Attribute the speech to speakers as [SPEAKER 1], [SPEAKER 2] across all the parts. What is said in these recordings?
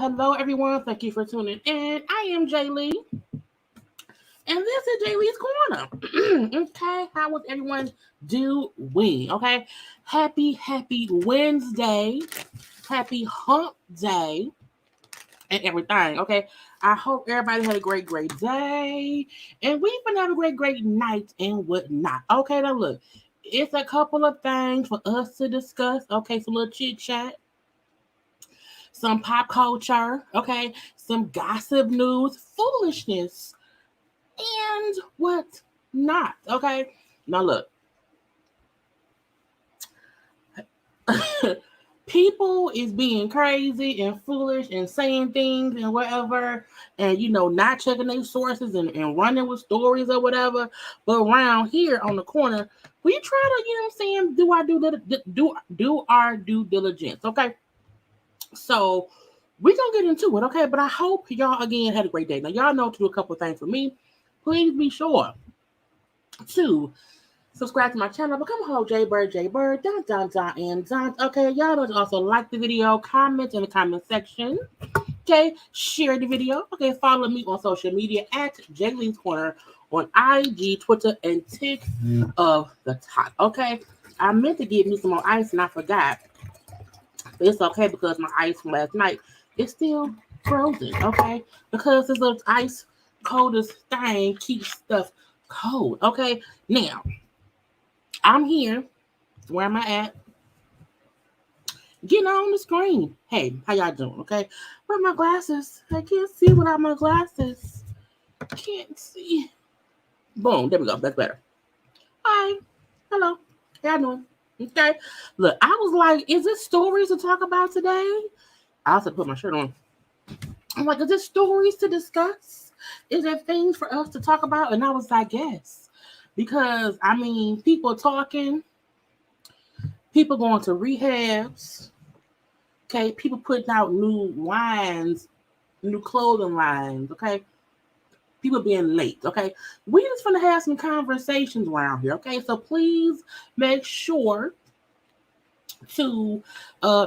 [SPEAKER 1] Hello, everyone. Thank you for tuning in. I am Jaylee, and this is Jaylee's Corner. Okay, how was everyone doing? Okay, happy Wednesday, happy hump day, and everything. Okay, I hope everybody had a great day, and we've been having a great night and whatnot. Okay, now look, it's a couple of things for us to discuss. Okay, some little chit chat, some pop culture, okay, some gossip news, foolishness, and what not, okay? Now look, people is being crazy and foolish and saying things and whatever, and not checking their sources and running with stories or whatever. But around here on the corner, we try to, do our due diligence, okay? So we're going to get into it, okay? But I hope y'all, again, had a great day. Now, y'all know to do a couple of things for me. Please be sure to subscribe to my channel. Become a whole JayBird, and okay? Y'all know to also like the video, comment in the comment section, okay? Share the video, okay? Follow me on social media at JayLeesCorner on IG, Twitter, and Tik of the top, okay? I meant to give me some more ice, and I forgot. It's okay because my ice from last night is still frozen, okay? Because this little ice coldest thing keeps stuff cold, okay? Now, I'm here. Where am I at? Getting on the screen. Hey, how y'all doing, okay? Where are my glasses? I can't see without my glasses. Can't see. Boom, there we go. That's better. Hi. Hello. How y'all doing? Okay. Look, I was like, is this stories to talk about today? I also put my shirt on. I'm like, is this stories to discuss? Is there things for us to talk about? And I was like, yes. Because, I mean, people talking, people going to rehabs, okay? People putting out new lines, new clothing lines, okay? People being late, okay? We just gonna have some conversations around here, okay? So please make sure to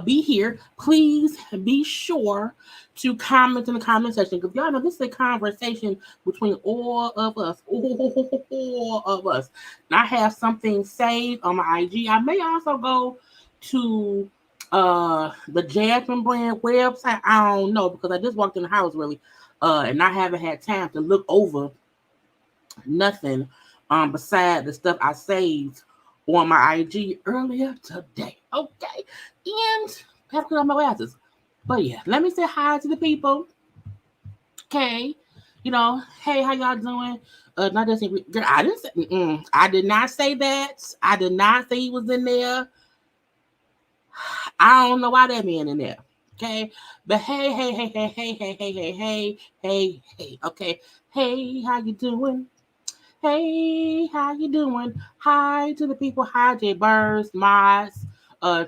[SPEAKER 1] be here. Please be sure to comment in the comment section, because y'all know this is a conversation between all of us. All of us. And I have something saved on my IG. I may also go to the Jasmine brand website. I don't know, because I just walked in the house really, and I haven't had time to look over nothing beside the stuff I saved on my IG earlier today. Okay. And I have to put on my glasses. But yeah, let me say hi to the people. Okay. You know, hey, how y'all doing? Not just girl, I didn't say I did not say that. I did not say he was in there. I don't know why that man in there. Okay. But hey. Okay. Hey, how you doing? Hey, how you doing? Hi to the people. Hi, JayBirds, mods,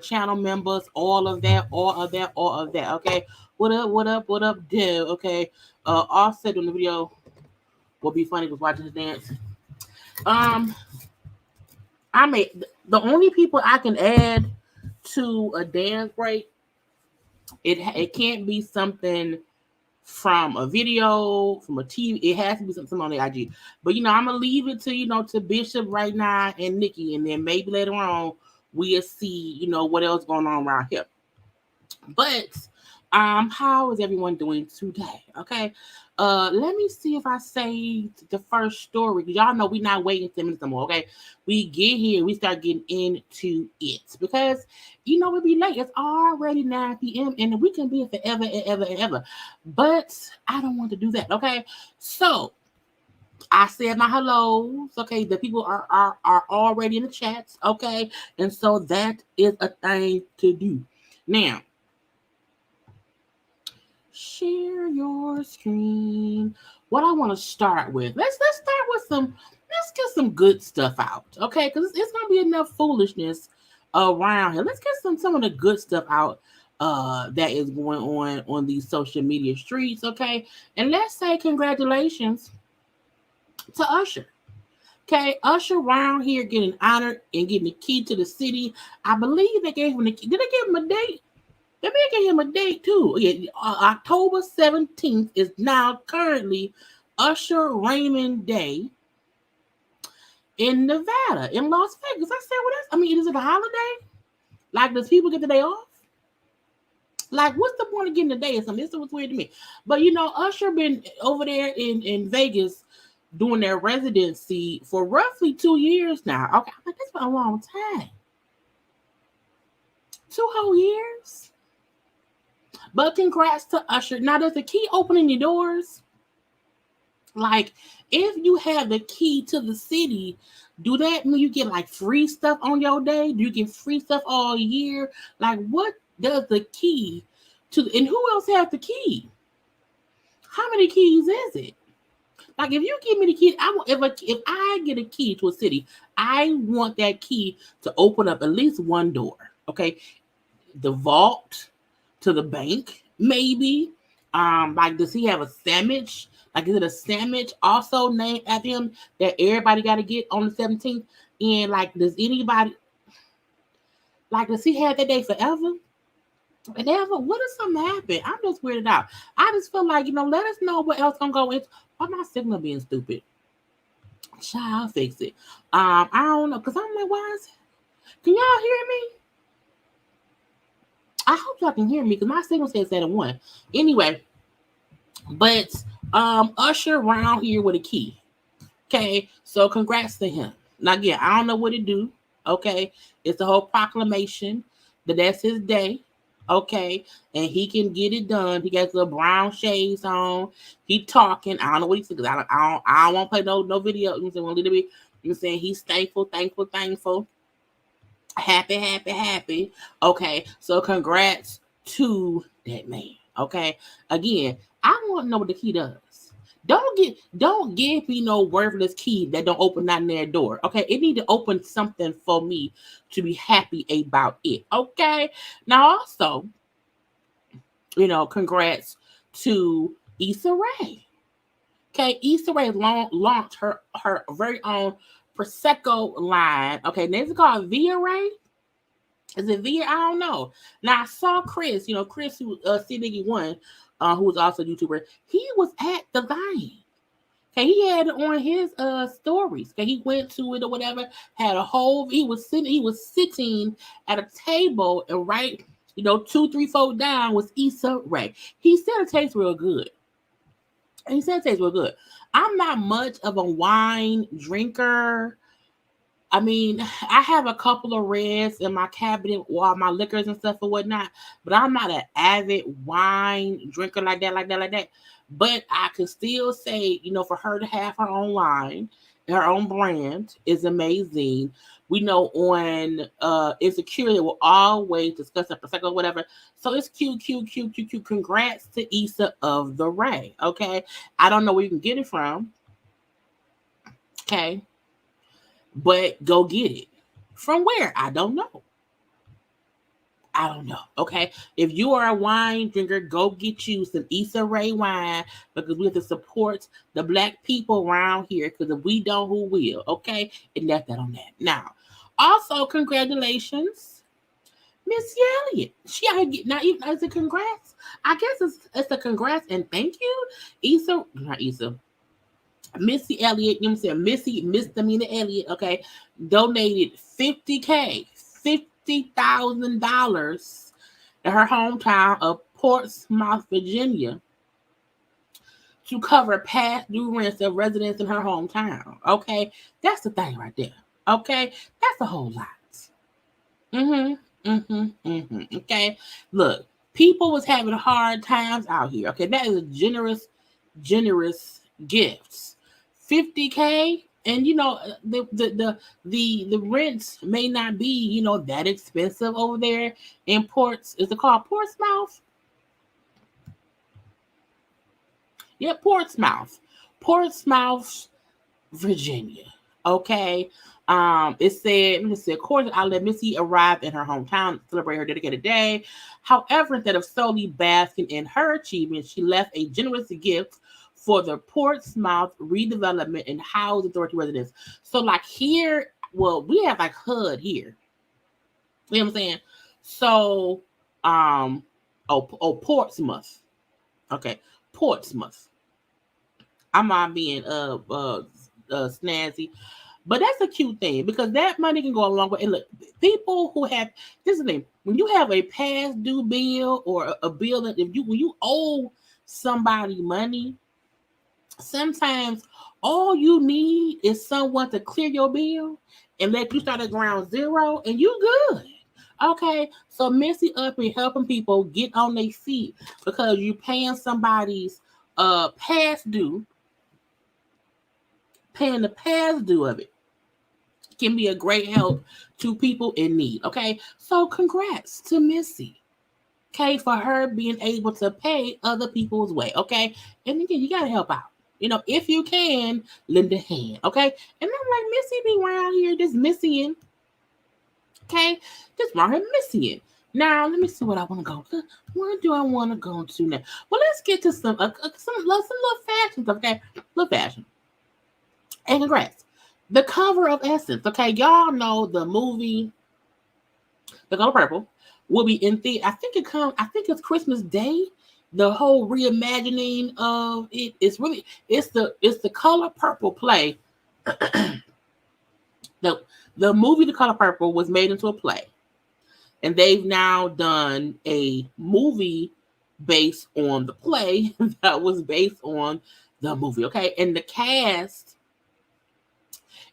[SPEAKER 1] channel members, all of that. Okay. What up, dude? Okay. Offset on the video will be funny was watching the dance. Um, the only people I can add to a dance break, it can't be something from a video, from a TV. It has to be something on the IG. But I'm gonna leave it to to Bishop right now and Nikki, and then maybe later on we'll see what else going on around here. But how is everyone doing today? Okay. Let me see if I saved the first story. Y'all know we're not waiting 10 minutes no more. Okay. We get here, we start getting into it because it'll be late. It's already 9 p.m. and we can be here forever and ever and ever. But I don't want to do that. Okay. So I said my hellos. Okay, the people are already in the chats. Okay, and so that is a thing to do. Now, share your screen. What I want to start with, let's start with let's get some good stuff out, okay? Because it's gonna be enough foolishness around here. Let's get some of the good stuff out that is going on these social media streets, okay? And let's say congratulations to Usher. Okay, Usher around here getting honored and getting the key to the city. I believe they gave him the key. Did they give him a date? They're making him a date too. Yeah, October 17th is now currently Usher Raymond Day in Nevada, in Las Vegas. I said, well, is it a holiday? Like, does people get the day off? Like, what's the point of getting a day or something? This was weird to me. But Usher been over there in Vegas doing their residency for roughly 2 years now. Okay, I'm like, that's been a long time. 2 whole years. But congrats to Usher. Now, does the key opening your doors? Like, if you have the key to the city, do that mean you get like free stuff on your day? Do you get free stuff all year? Like, what does the key to, and who else has the key? How many keys is it? Like, if you give me the key, if I get a key to a city, I want that key to open up at least one door. Okay, the vault to the bank, maybe. Like, does he have a sandwich? Like, is it a sandwich also named after him that everybody got to get on the 17th? And like, does he have that day forever? And ever, what if something happen? I'm just weirded out. I just feel like, let us know what else gonna go into. Why my signal being stupid? I'll fix it. I don't know, because I'm like, why is it? Can y'all hear me? I hope y'all can hear me because my signal says that at 1. Anyway, but Usher around here with a key. Okay, so congrats to him. Now, again, I don't know what to do. Okay, it's the whole proclamation that's his day. Okay, and he can get it done. He got the brown shades on. He talking. I don't know what he's saying because I don't want to play no video. You know, a little bit. You know, saying he's thankful. Happy. Okay, so congrats to that man. Okay, again, I want to know what the key does. Don't give me no worthless key that don't open that near door. Okay, it need to open something for me to be happy about it. Okay, now also, congrats to Issa Rae. Okay, Issa Rae launched her very own Prosecco line. Okay, this is called Via Rae. Is it via? I don't know. Now I saw Chris, Chris who C1, who was also a YouTuber. He was at the Vine. Okay, he had it on his stories. Okay, he went to it or whatever. Had a whole. He was sitting at a table, and right, 2, 3, 4 down was Issa Rae. He said it tastes real good. He said it tastes real good. I'm not much of a wine drinker. I mean, I have a couple of reds in my cabinet, or my liquors and stuff or whatnot, but I'm not an avid wine drinker like that. But I can still say, for her to have her own line, her own brand is amazing. We know on Insecure, they will always discuss the perspective or whatever. So it's cute. Congrats to Issa of the Ray. Okay. I don't know where you can get it from. Okay. But go get it. From where? I don't know. Okay. If you are a wine drinker, go get you some Issa Rae wine, because we have to support the Black people around here, because if we don't, who will? Okay. And that's that on that. Now, also, congratulations, Miss Elliott. She out here now, even as a congrats. I guess it's a congrats and thank you. Missy Elliott, Missy Misdemeanor Elliott, okay, donated $50,000 in her hometown of Portsmouth, Virginia, to cover past due rents of residents in her hometown. Okay, that's the thing right there. Okay, that's a whole lot. Okay, look, people was having hard times out here. Okay, that is a generous gifts. $50,000, and the rents may not be that expensive over there in Ports. Is it called Portsmouth? Yeah, Portsmouth, Virginia. Okay. It said, let me see, according to outlet, Missy arrived in her hometown to celebrate her dedicated day. However, instead of solely basking in her achievement, she left a generous gift for the Portsmouth Redevelopment and Housing Authority residents. So, like here, well, we have like HUD here. You know what I'm saying? So, Portsmouth. Okay, Portsmouth. I'm not being snazzy, but that's a cute thing, because that money can go a long way. And look, people who have, this is the thing, when you have a past due bill or a bill that when you owe somebody money, sometimes all you need is someone to clear your bill and let you start at ground zero, and you good. Okay, so Missy up and helping people get on their feet, because you paying somebody's past due. Paying the past due of it can be a great help to people in need. Okay, so congrats to Missy. Okay, for her being able to pay other people's way. Okay, and again, you gotta help out. If you can, lend a hand. Okay, and I'm like, Missy be around here just missing. Okay, just around here missing. Now, let me see what I want to go. Where do I want to go to now? Well, let's get to some little fashions. Okay, little fashion. And congrats. The cover of Essence. Okay, y'all know the movie The Color Purple will be in theater. I think it's Christmas Day. The whole reimagining of it is really it's the Color Purple play. the movie The Color Purple was made into a play. And they've now done a movie based on the play that was based on the movie. Okay, and the cast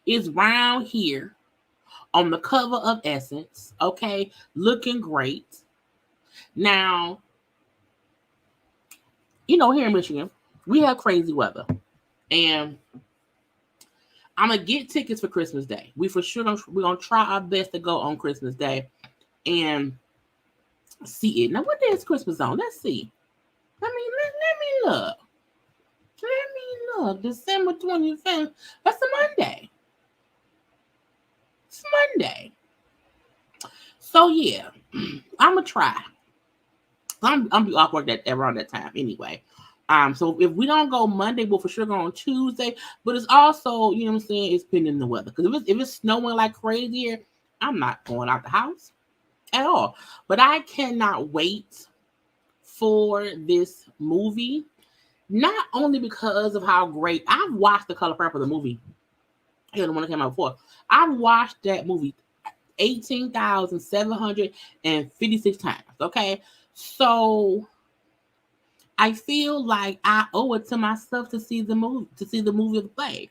[SPEAKER 1] is round here on the cover of Essence, okay, looking great. Now, here in Michigan, we have crazy weather, and I'm gonna get tickets for Christmas Day. We're gonna try our best to go on Christmas Day and see it. Now, what day is Christmas on? Let's see. Let me look. December 25th. That's a Monday. It's Monday. So yeah, I'm gonna try. I'm be off work around that time anyway. So if we don't go Monday, we'll for sure go on Tuesday. But it's also, what I'm saying, it's pending the weather. Because if it's snowing like crazy here, I'm not going out the house. at all. But I cannot wait for this movie. Not only because of how great I've watched The Color Purple, the movie, the one that came out before. I've watched that movie 18,756 times. Okay, so I feel like I owe it to myself to see the movie, of the play.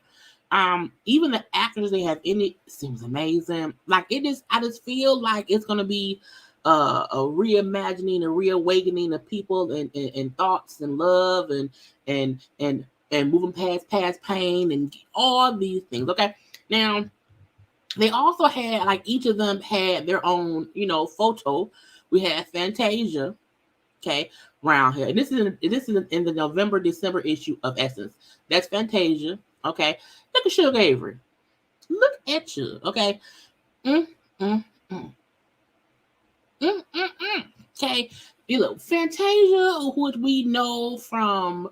[SPEAKER 1] Even the actors they have in it seems amazing. Like it is, I just feel like it's gonna be a reimagining, a reawakening of people and thoughts and love and moving past pain and all these things. Okay, now they also had like each of them had their own, photo. We had Fantasia, okay, round here. And this is in the November December issue of Essence. That's Fantasia. Okay. Look at Sugar Avery. Look at you. Okay. Mm, mm, mm. Mm, mm, mm. Okay. You look Fantasia, which we know from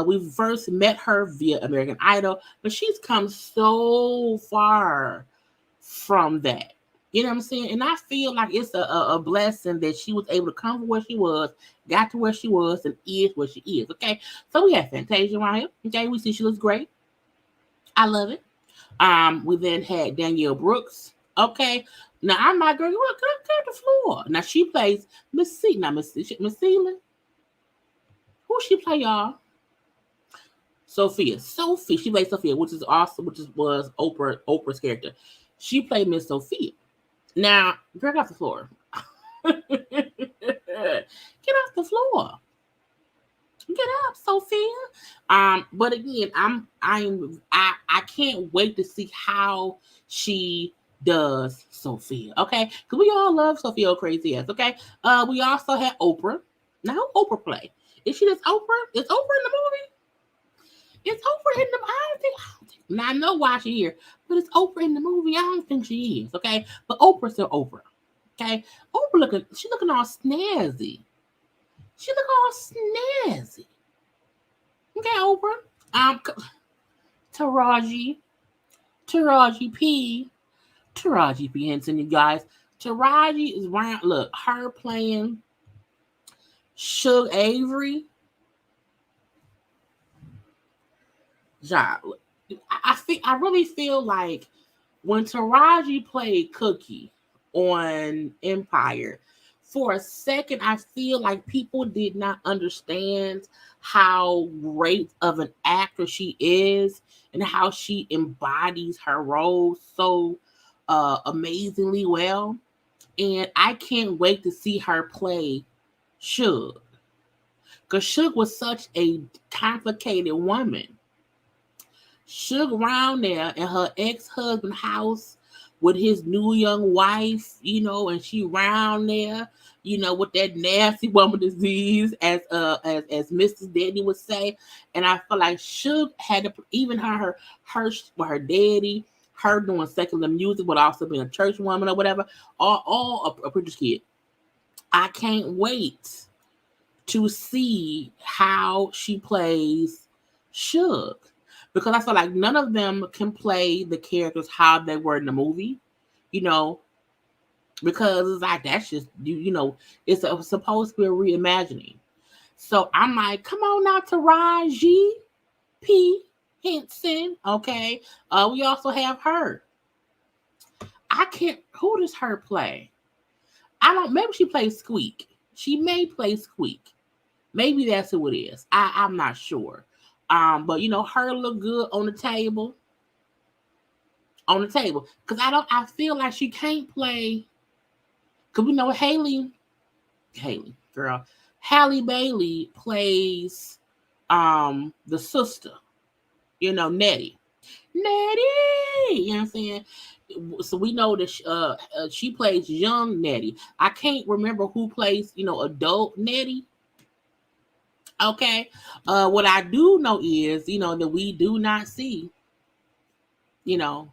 [SPEAKER 1] we first met her via American Idol, but she's come so far from that. You know what I'm saying? And I feel like it's a blessing that she was able to come from where she was, got to where she was, and is where she is. Okay. So we have Fantasia right here. Okay, we see she looks great. I love it. We then had Danielle Brooks. Okay. Now I'm not girl. Look, go to the floor. Now she plays Miss C. Now Miss Celia. Who she play, y'all? Sophia. She played Sophia, which is awesome, was Oprah's character. She played Miss Sophia. Now, get off the floor. Get off the floor. Get up, Sophia. But again, I can't wait to see how she does Sophia. Okay, because we all love Sophia crazy ass. Okay. We also had Oprah. Now, who Oprah play? Is she just Oprah? Is Oprah in the movie? It's Oprah in the. I don't think. Now I know why she's here, but it's Oprah in the movie. I don't think she is. Okay, but Oprah's still Oprah. Okay, Oprah she looking all snazzy. She look all snazzy. Okay, Oprah. Taraji P. Henson, you guys. Taraji is round. Look, her playing Suge Avery. I really feel like when Taraji played Cookie on Empire, for a second, I feel like people did not understand how great of an actor she is and how she embodies her role so amazingly well. And I can't wait to see her play Suge. Because Suge was such a complicated woman. Suge around there in her ex-husband house with his new young wife, and she round there, with that nasty woman disease, as Mrs. Daddy would say. And I feel like Suge had to, even her with her daddy, her doing secular music, but also being a church woman or whatever, all a preacher's kid. I can't wait to see how she plays Suge. Because I feel like none of them can play the characters how they were in the movie, because it's like that's just it's supposed to be a reimagining. So I'm like, come on now, Taraji P. Henson. Okay. We also have her. Who does her play? Maybe she plays Squeak. She may play Squeak. Maybe that's who it is. I'm not sure. But her look good on the table. Because I feel like she can't play. Because we know Halle Bailey plays the sister, Nettie. You know what I'm saying? So we know that she plays young Nettie. I can't remember who plays, adult Nettie. Okay. What I do know is, that we do not see, it's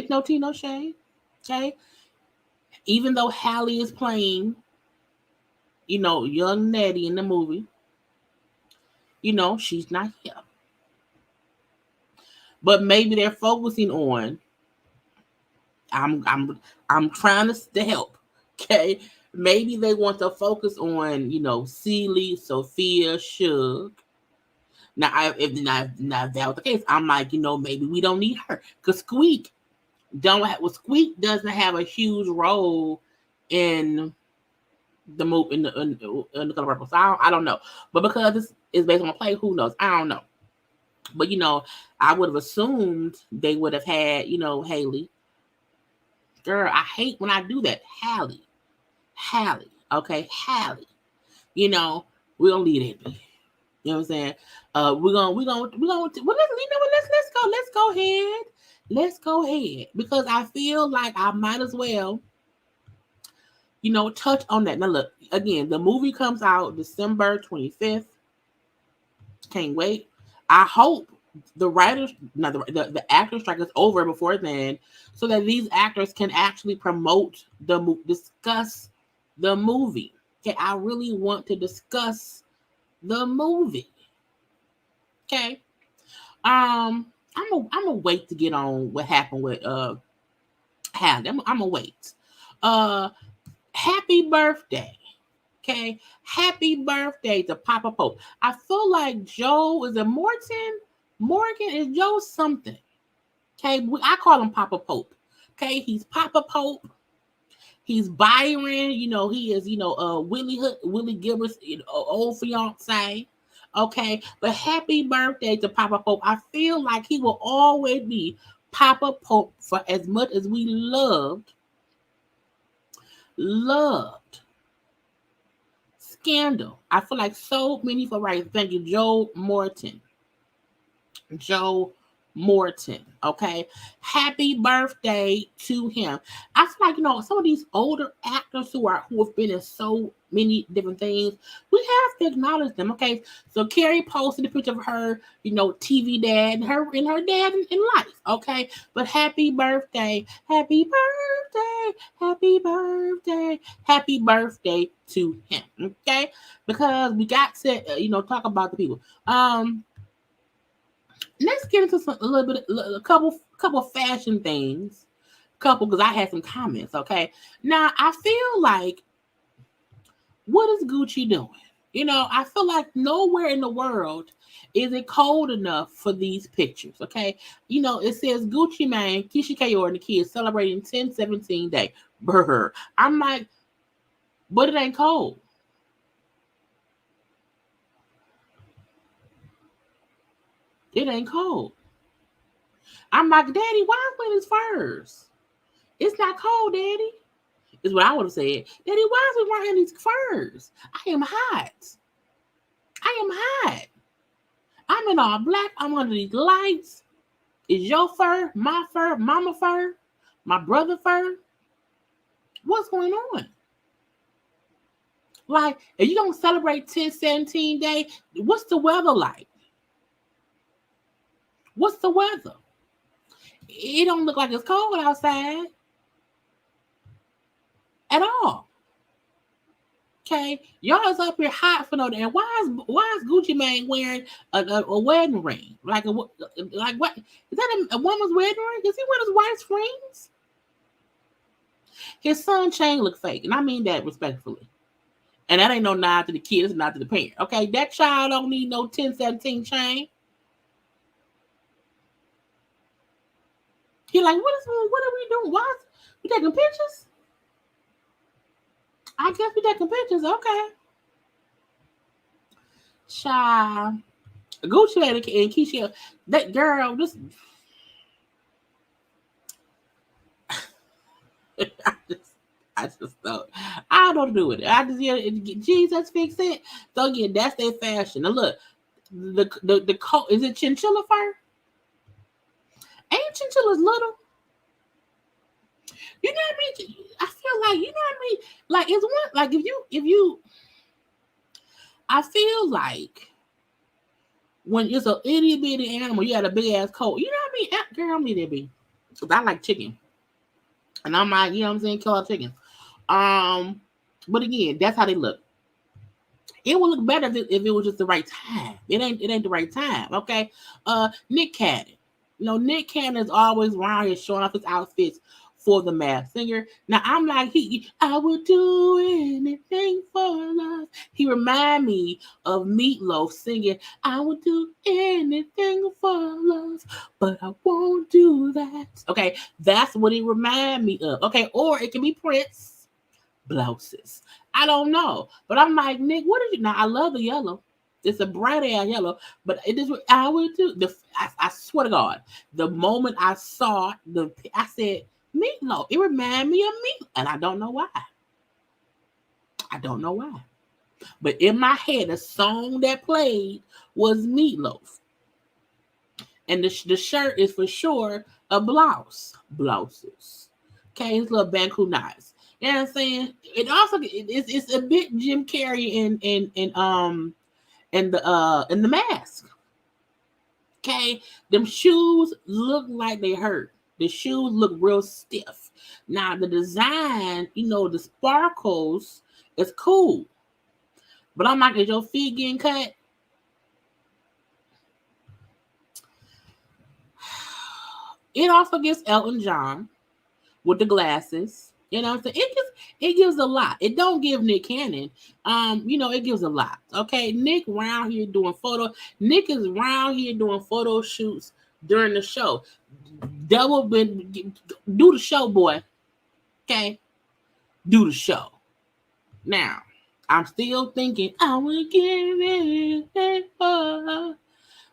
[SPEAKER 1] no tea, no shade. Okay. Even though Halle is playing, young Nettie in the movie, she's not here. But maybe they're focusing on I'm trying to help. Okay. Maybe they want to focus on, Celie, Sophia, Suge. If that was the case, I'm like, maybe we don't need her. Because Squeak doesn't have a huge role in the move in the Color Purple. So I don't know. But because this is based on a play, who knows? I don't know. But I would have assumed they would have had, Haley. Girl, I hate when I do that. Hallie. Okay, Hallie. We're gonna leave it be. You know what I'm saying? Let's go ahead. Let's go ahead. Because I feel like I might as well, touch on that. Now look, again, the movie comes out December 25th. Can't wait. I hope the writers, the actor strike is over before then, so that these actors can actually discuss the movie. Okay, I really want to discuss the movie. Okay, I'm gonna wait to get on what happened with Hallie. I'm gonna wait. Happy birthday. Okay, happy birthday to Papa Pope. I feel like Joe is a Morgan is Joe something. Okay, I call him Papa Pope. Okay, he's Papa Pope. He's Byron. He is Willie Gilbert's old fiance. Okay, but happy birthday to Papa Pope. I feel like he will always be Papa Pope for as much as we loved Scandal. I feel like so many for right. Thank you, Joe Morton. Okay, happy birthday to him. I feel like some of these older actors who have been in so many different things, we have to acknowledge them. Okay, so Carrie posted a picture of her, TV dad and her dad in life. Okay, but happy birthday to him. Okay, because we got to talk about the people. Let's get into a couple fashion things. Because I had some comments. Okay, now I feel like, what is Gucci doing? I feel like nowhere in the world is it cold enough for these pictures. Okay, it says Gucci Mane, Keisha Kayor, and the kids celebrating 10/17 day. Brr. I'm like, but it ain't cold. It ain't cold. I'm like, Daddy, why am I wearing his furs? It's not cold, Daddy. Is what I would have said. Daddy, why is we wearing these furs? I am hot. I'm in all black. I'm under these lights. Is your fur, my fur, mama fur, my brother fur? What's going on? Like, if you don't celebrate 10/17 day, what's the weather like? What's the weather? It don't look like it's cold outside at all. Okay, y'all is up here hot for no damn. Why is Gucci Mane wearing a wedding ring? Like what? Is that a woman's wedding ring? Is he wearing his wife's rings? His son chain look fake, and I mean that respectfully. And that ain't no nod to the kids, not to the parent. Okay, that child don't need no 10/17 chain. He like, what are we doing? Why we taking pictures? I guess we taking pictures. Okay. Child. Gucci and Keisha, that girl, this I just don't. I don't do it. I just Jesus fix it. So again, that's their fashion. Now look, the coat, is it chinchilla fur? Ain't chinchillas little? You know what I mean? I feel like, you know what I mean? Like, it's one, like if you I feel like when it's an itty bitty animal, you got a big ass coat. You know what I mean? Girl, I'm need that be. Because I like chicken. And I'm like, you know what I'm saying? Kill our chicken. But again, that's how they look. It would look better if it was just the right time. It ain't the right time. Okay. Nick Cannon. Nick Cannon is always around here showing off his outfits for the Masked Singer. Now I'm like, I would do anything for love. He remind me of Meatloaf singing, I would do anything for love, but I won't do that. Okay, that's what he remind me of. Okay, or it can be Prince, Blouses. I don't know, but I'm like, Nick, what did you? Now I love the yellow. It's a bright ass yellow, but it is what I would do. I swear to God, the moment I saw I said Meatloaf. It reminded me of me, and I don't know why. I don't know why. But in my head, the song that played was Meatloaf, and the shirt is for sure a blouse. Blouses. Okay, his little Banku knives. You know what I'm saying? It also it's a bit Jim Carrey in the Mask. Okay, them shoes look like they hurt. The shoes look real stiff. Now the design, the sparkles is cool, but I'm like, is your feet getting cut? It also gives Elton John with the glasses. You know what I'm saying? It gives a lot. It don't give Nick Cannon. It gives a lot. Okay, Nick is around here doing photo shoots during the show. Do the show, boy. Okay, do the show. Now, I'm still thinking I would give anything for her,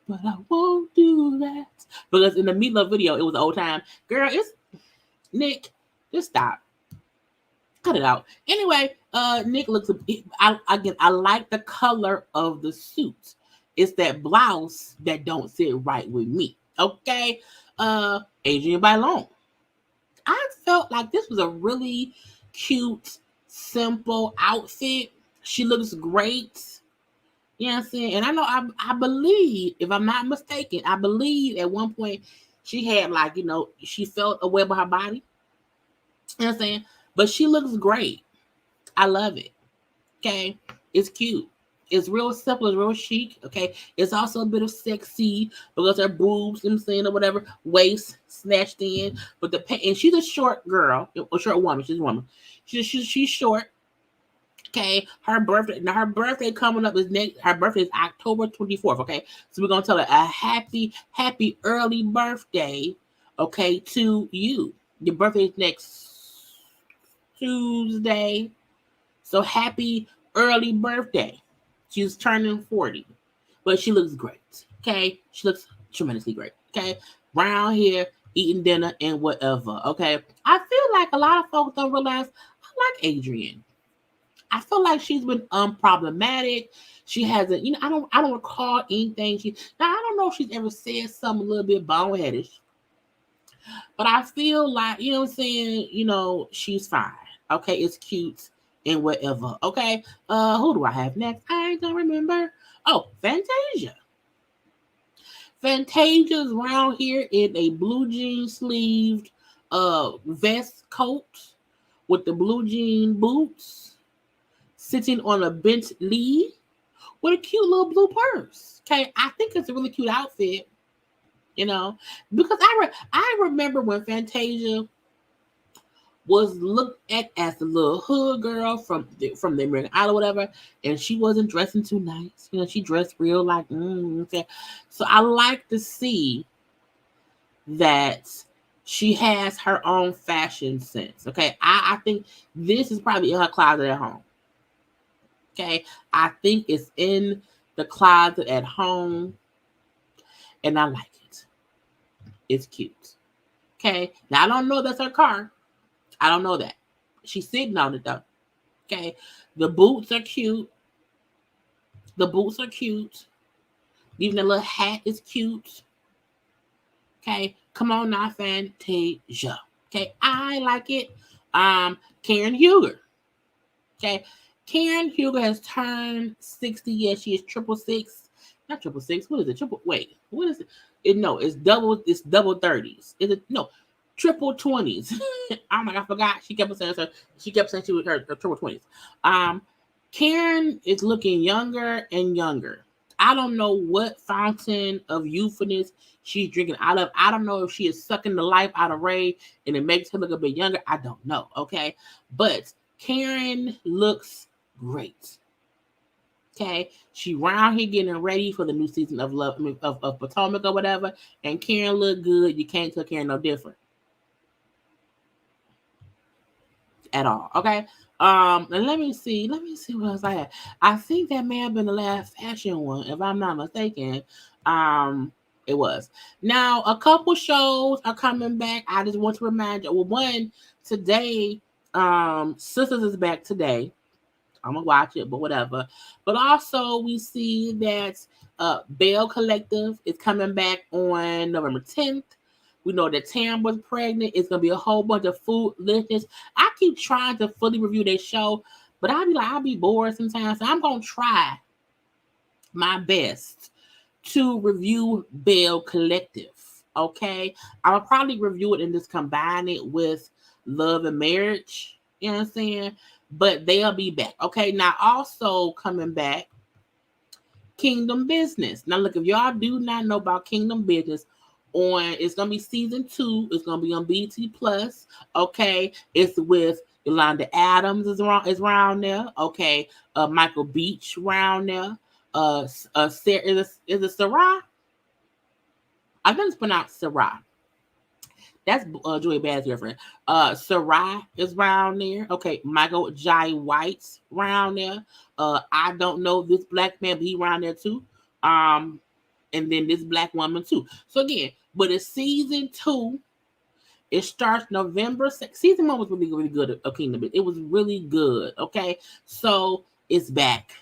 [SPEAKER 1] but I won't do that because in the Meatloaf video, it was the old time. Girl, it's Nick. Just stop. Cut it out. Anyway, Nick looks. I like the color of the suit. It's that blouse that don't sit right with me. Okay, Adrienne Bailon. I felt like this was a really cute, simple outfit. She looks great. You know what I'm saying? And I know I believe, if I'm not mistaken, I believe at one point she had she felt a way about her body. You know what I'm saying? But she looks great. I love it. Okay. It's cute. It's real simple. It's real chic. Okay. It's also a bit of sexy because her boobs, you know what I'm saying, or whatever, waist snatched in. But and she's a short girl, a short woman. She's a woman. She's short. Okay. Her birthday coming up is next. Her birthday is October 24th. Okay. So we're gonna tell her a happy early birthday. Okay, to you. Your birthday is next Tuesday. So happy early birthday. She's turning 40. But she looks great. Okay? She looks tremendously great. Okay? Round here, eating dinner and whatever. Okay? I feel like a lot of folks don't realize I like Adrienne. I feel like she's been unproblematic. She hasn't, I don't recall anything. I don't know if she's ever said something a little bit boneheadish. But I feel like, you know what I'm saying, she's fine. Okay, it's cute and whatever. Okay. Who do I have next? I don't remember. Oh, Fantasia. Fantasia's around here in a blue jean sleeved vest coat with the blue jean boots, sitting on a Bentley with a cute little blue purse. Okay, I think it's a really cute outfit. Because I remember when Fantasia was looked at as the little hood girl from the American Idol, whatever, and she wasn't dressing too nice. She dressed real like. Okay. So I like to see that she has her own fashion sense. Okay, I think this is probably in her closet at home. Okay, I think it's in the closet at home, and I like it. It's cute. Okay. Now, I don't know that's her car. I don't know that. She's sitting on it, though. Okay. The boots are cute. Even the little hat is cute. Okay. Come on now, Fantasia. Okay. I like it. Karen Huger. Okay. Karen Huger has turned 60. Yes, she is 666. Not 666. What is it? What is it? It's double 30s. Is it triple 20s? Oh my God, I forgot. She kept saying she was her triple 20s. Karen is looking younger and younger. I don't know what fountain of youthfulness she's drinking out of. I don't know if she is sucking the life out of Ray and it makes her look a bit younger. I don't know. Okay. But Karen looks great. Okay. She around here getting ready for the new season of Love of Potomac or whatever. And Karen look good. You can't tell Karen no different. At all. Okay. And let me see what else I had. I think that may have been the last fashion one, if I'm not mistaken. It was. Now a couple shows are coming back. I just want to remind you. Well, one today, Sisters is back today. I'm gonna watch it, but whatever. But also we see that Bell Collective is coming back on November 10th. We know that Tam was pregnant. It's gonna be a whole bunch of food lists. I keep trying to fully review their show, but I'll be bored sometimes. So I'm gonna try my best to review Bell Collective. Okay, I'll probably review it and just combine it with Love and Marriage. You know what I'm saying? But they'll be back. Okay, now also coming back, Kingdom Business. Now look, if y'all do not know about Kingdom Business, it's gonna be season 2. It's gonna be on BT Plus. Okay, it's with Yolanda Adams is around there. Okay, Michael Beach around there. Sarah, is it Sarah? I think it's pronounced Sarah. That's Joey Bad's girlfriend. Sarai is around there. Okay, Michael Jai White's around there. I don't know this black man, but he around there too. And then this black woman too. So again, but it's season 2. It starts November 6th. Season 1 was really, really good of Kingdom. It was really good. Okay, so it's back.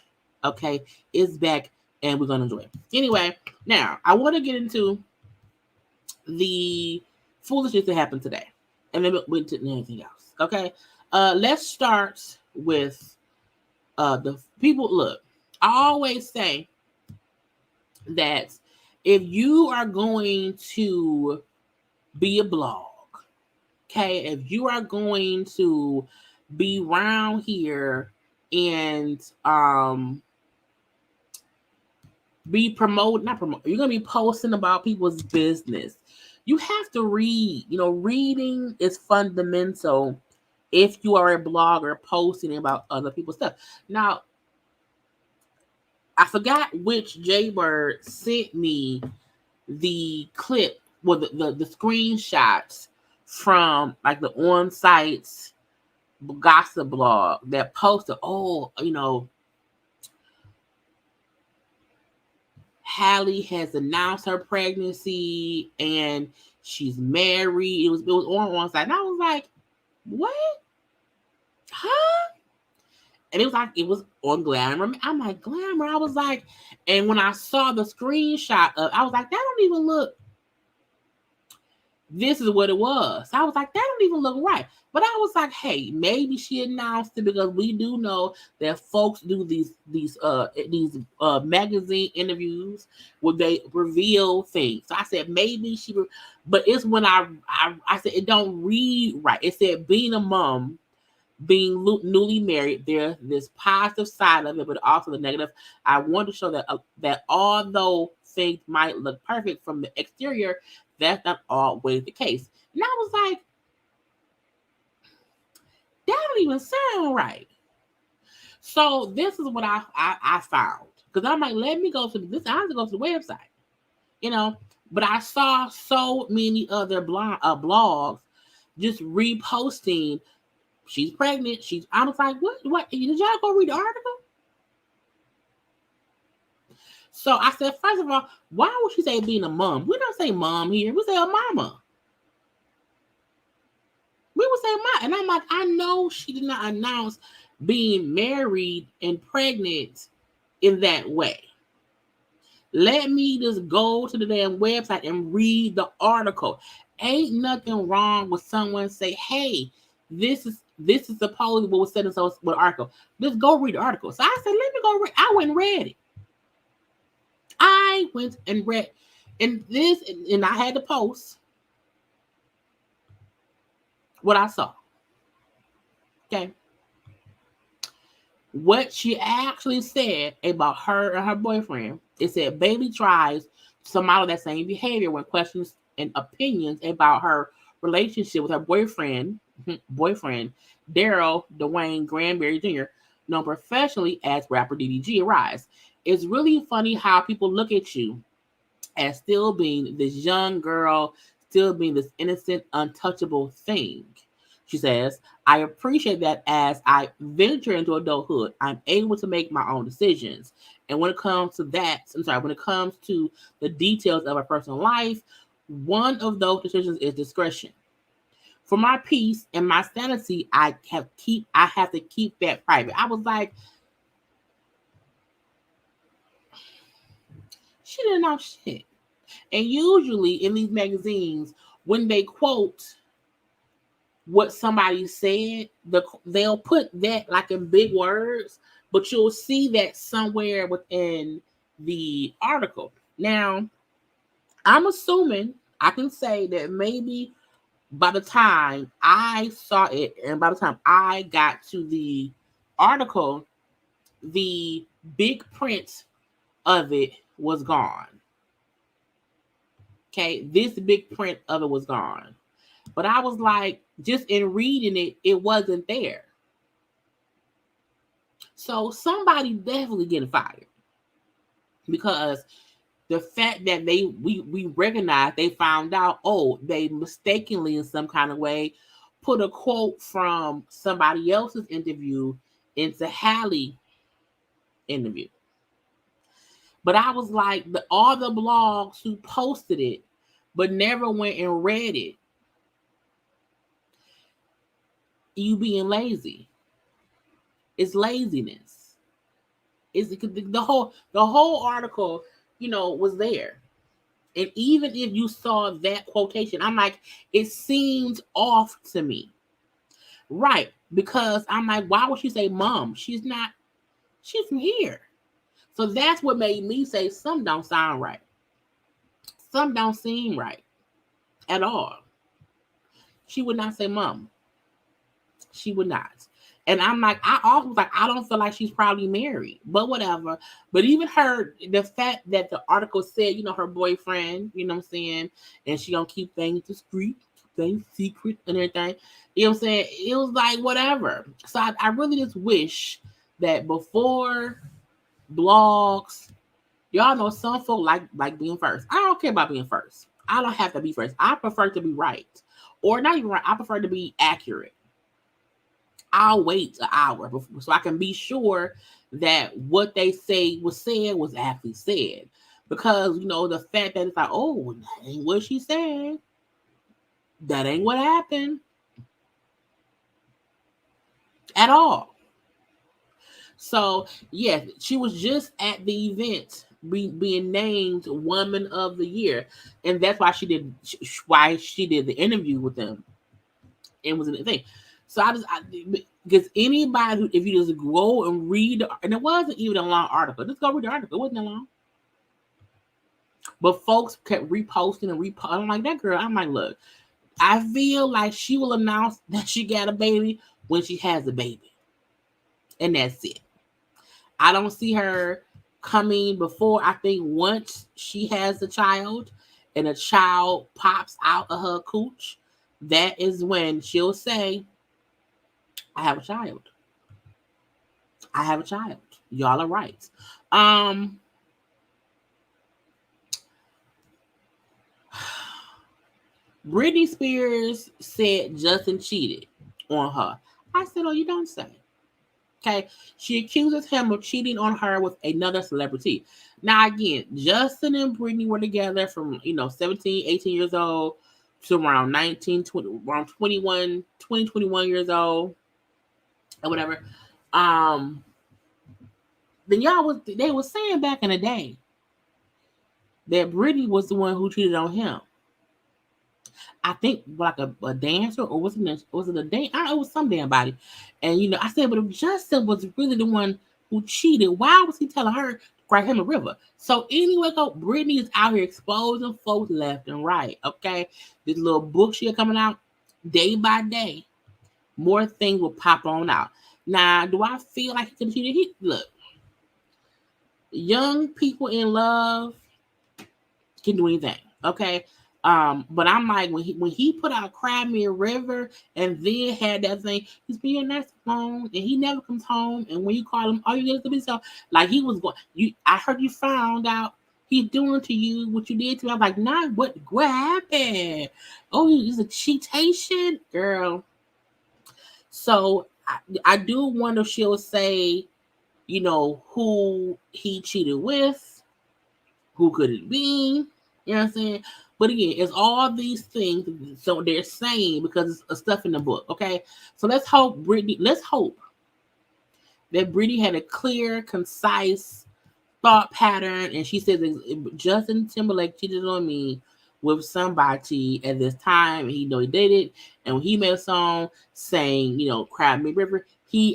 [SPEAKER 1] Okay, it's back, and we're gonna enjoy it. Anyway, now I want to get into the foolishness that happened today, and then we'll get into anything else. Okay, let's start with the people. Look, I always say that if you are going to be a blog, okay, if you are going to be around here and be not promote, you're gonna be posting about people's business. You have to read. You know, reading is fundamental if you are a blogger posting about other people's stuff. Now, I forgot which JayBird sent me the clip, well, the screenshots from like the on-site gossip blog that posted, Hallie has announced her pregnancy and she's married. It was on one side. And I was like, what? Huh? And it was on Glamour. I'm like, Glamour. I was like, and when I saw the screenshot I was like, that don't even look. This is what it was. I was like, that don't even look right. But I was like, hey, maybe she announced it, because we do know that folks do these magazine interviews where they reveal things. So I said maybe but it's when I said it don't read right. It said being a mom, being newly married, there's this positive side of it, but also the negative. I want to show that although things might look perfect from the exterior, that's not always the case. And I was like, that don't even sound right. So this is what I found, because I'm like, let me go to this. I have to go to the website, But I saw so many other blogs just reposting. She's pregnant. I was like, what? Did y'all go read the article? So I said, first of all, why would she say being a mom? We don't say mom here. We say a mama. We would say mom. And I'm like, I know she did not announce being married and pregnant in that way. Let me just go to the damn website and read the article. Ain't nothing wrong with someone say, hey, this is supposedly what was said in so what article. Just go read the article. So I said, let me go read. I went and read it. I went and read, and I had to post what I saw. Okay. What she actually said about her and her boyfriend, it said baby tries to model that same behavior when questions and opinions about her relationship with her boyfriend Daryl Dwayne Granberry Jr., known professionally as rapper DDG, arise. It's really funny how people look at you as still being this young girl, still being this innocent, untouchable thing. She says, I appreciate that as I venture into adulthood, I'm able to make my own decisions. And when it comes to when it comes to the details of a personal life, one of those decisions is discretion. For my peace and my sanity, I have to keep that private. I was like, she didn't know shit. And usually in these magazines, when they quote what somebody said, they'll put that like in big words, but you'll see that somewhere within the article. Now, I'm assuming I can say that maybe by the time I saw it and by the time I got to the article, the big print of it was gone. Okay, this big print of it was gone. But I was like, just in reading it, it wasn't there. So somebody definitely getting fired. Because the fact that we recognize, they found out, they mistakenly in some kind of way put a quote from somebody else's interview into Hallie interview. But I was like, all the blogs who posted it, but never went and read it, you being lazy. It's laziness. It's the whole article, was there. And even if you saw that quotation, I'm like, it seems off to me. Right. Because I'm like, why would she say mom? She's from here. So that's what made me say some don't sound right. Some don't seem right at all. She would not say mom. She would not. And I'm like, I also was like, I don't feel like she's probably married, but whatever. But even the fact that the article said, her boyfriend, you know what I'm saying, and she gonna keep things discreet, things secret and everything, you know what I'm saying? It was like, whatever. So I really just wish that before blogs, y'all know some folk like being first. I don't care about being first. I don't have to be first. I prefer to be right. Or not even right. I prefer to be accurate. I'll wait an hour so I can be sure that what they say was said was actually said. Because, the fact that it's like, that ain't what she said. That ain't what happened. At all. So, yes, she was just at the event being named Woman of the Year. And that's why she did the interview with them. And was in the thing. So because anybody who, if you just go and read, and it wasn't even a long article, just go read the article. It wasn't that long. But folks kept reposting and reposting. I'm like, that girl, I'm like, look, I feel like she will announce that she got a baby when she has a baby. And that's it. I don't see her coming before. I think once she has a child and a child pops out of her cooch, that is when she'll say, I have a child. I have a child. Y'all are right. Britney Spears said Justin cheated on her. I said, you don't say. Okay. She accuses him of cheating on her with another celebrity. Now, again, Justin and Britney were together from, 17, 18 years old to around 19, 20, around 21, 20, 21 years old. Or whatever. Then they were saying back in the day that Britney was the one who cheated on him. I think like a dancer, or was it a dance? I don't know, it was some damn body. And I said, but if Justin was really the one who cheated, why was he telling her to cry him a river? So anyway, Britney is out here exposing folks left and right. Okay, this little book she coming out day by day. More things will pop on out. Now, do I feel like he could have cheated? Look, young people in love can do anything. Okay. But I'm like, when he put out Cry Me a River and then had that thing, he's being nice phone and he never comes home. And when you call him, all you get to be so like he was going. I heard you found out he's doing to you what you did to me. I'm like, not what happened. Oh, he's a cheatation, girl. So I do wonder if she'll say, who he cheated with, who could it be? You know what I'm saying? But again, it's all these things. So they're saying because it's stuff in the book. Okay. So let's hope that Brittany had a clear, concise thought pattern. And she says Justin Timberlake cheated on me with somebody at this time. He know he did it. And when he made a song saying, Cry Me River,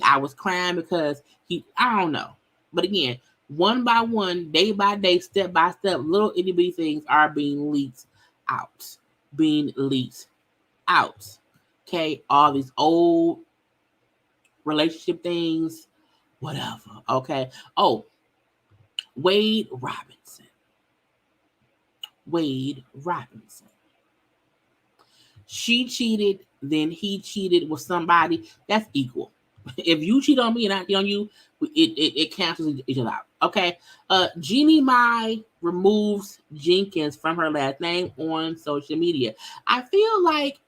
[SPEAKER 1] I was crying because I don't know. But again, one by one, day by day, step by step, little itty bitty things are being leaked out. Okay, all these old relationship things, whatever. Okay. Oh, Wade Robinson. She cheated, then he cheated with somebody. That's equal. If you cheat on me and I cheat on you, it cancels each other out. Okay. Jeannie Mai removes Jenkins from her last name on social media. I feel like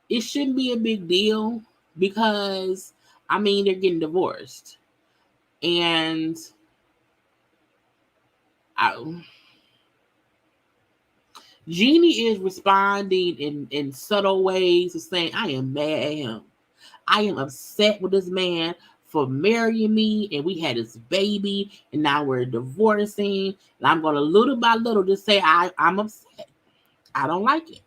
[SPEAKER 1] it shouldn't be a big deal because they're getting divorced. And Jeannie is responding in subtle ways of saying, I am mad at him. I am upset with this man for marrying me, and we had this baby, and now we're divorcing. And I'm going to little by little just say I'm upset. I don't like it.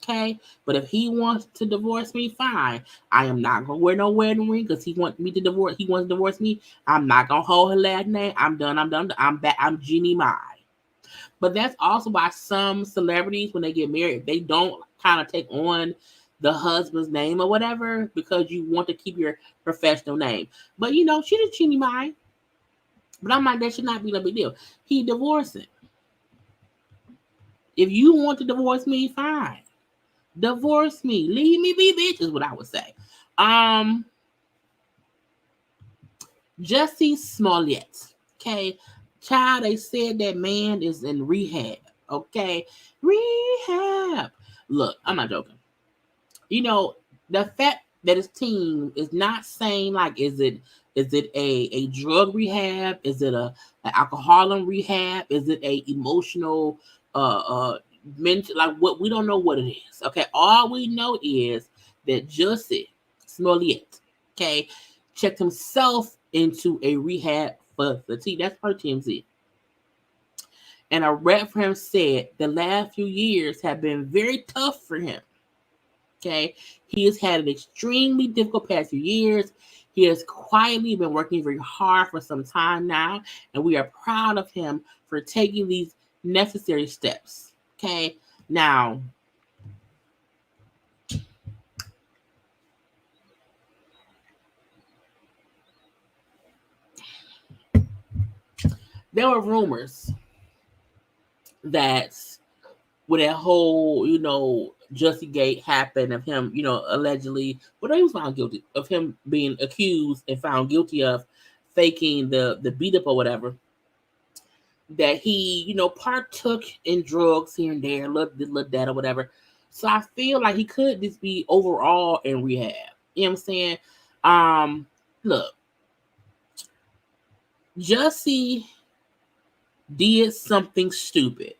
[SPEAKER 1] Okay? But if he wants to divorce me, fine. I am not going to wear no wedding ring because he wants me to divorce. He wants to divorce me. I'm not going to hold her last name. I'm done. I'm back. I'm Jeannie Mai. But that's also why some celebrities, when they get married, they don't kind of take on the husband's name or whatever because you want to keep your professional name. But she did Jeannie Mai. But I'm like, that should not be no big deal. He divorcing. If you want to divorce me, fine. Divorce me. Leave me be, bitch, is what I would say. Jussie Smollett. Okay. Child, they said that man is in rehab. Okay. Rehab. Look, I'm not joking. The fact that his team is not saying like, is it a drug rehab? Is it an alcoholism rehab? Is it a emotional mental, like what? We don't know what it is. Okay, all we know is that Jussie Smollett, okay, checked himself into a rehab facility. That's per TMZ. And a rep for him said the last few years have been very tough for him. Okay, he has had an extremely difficult past few years. He has quietly been working very hard for some time now, and we are proud of him for taking these necessary steps. Okay, now there were rumors that when that whole, Jussie Gate happened of him, allegedly, but he was found guilty of him being accused and found guilty of faking the beat up or whatever. That he, partook in drugs here and there, little that or whatever. So I feel like he could just be overall in rehab. You know what I'm saying? Look, Jussie did something stupid.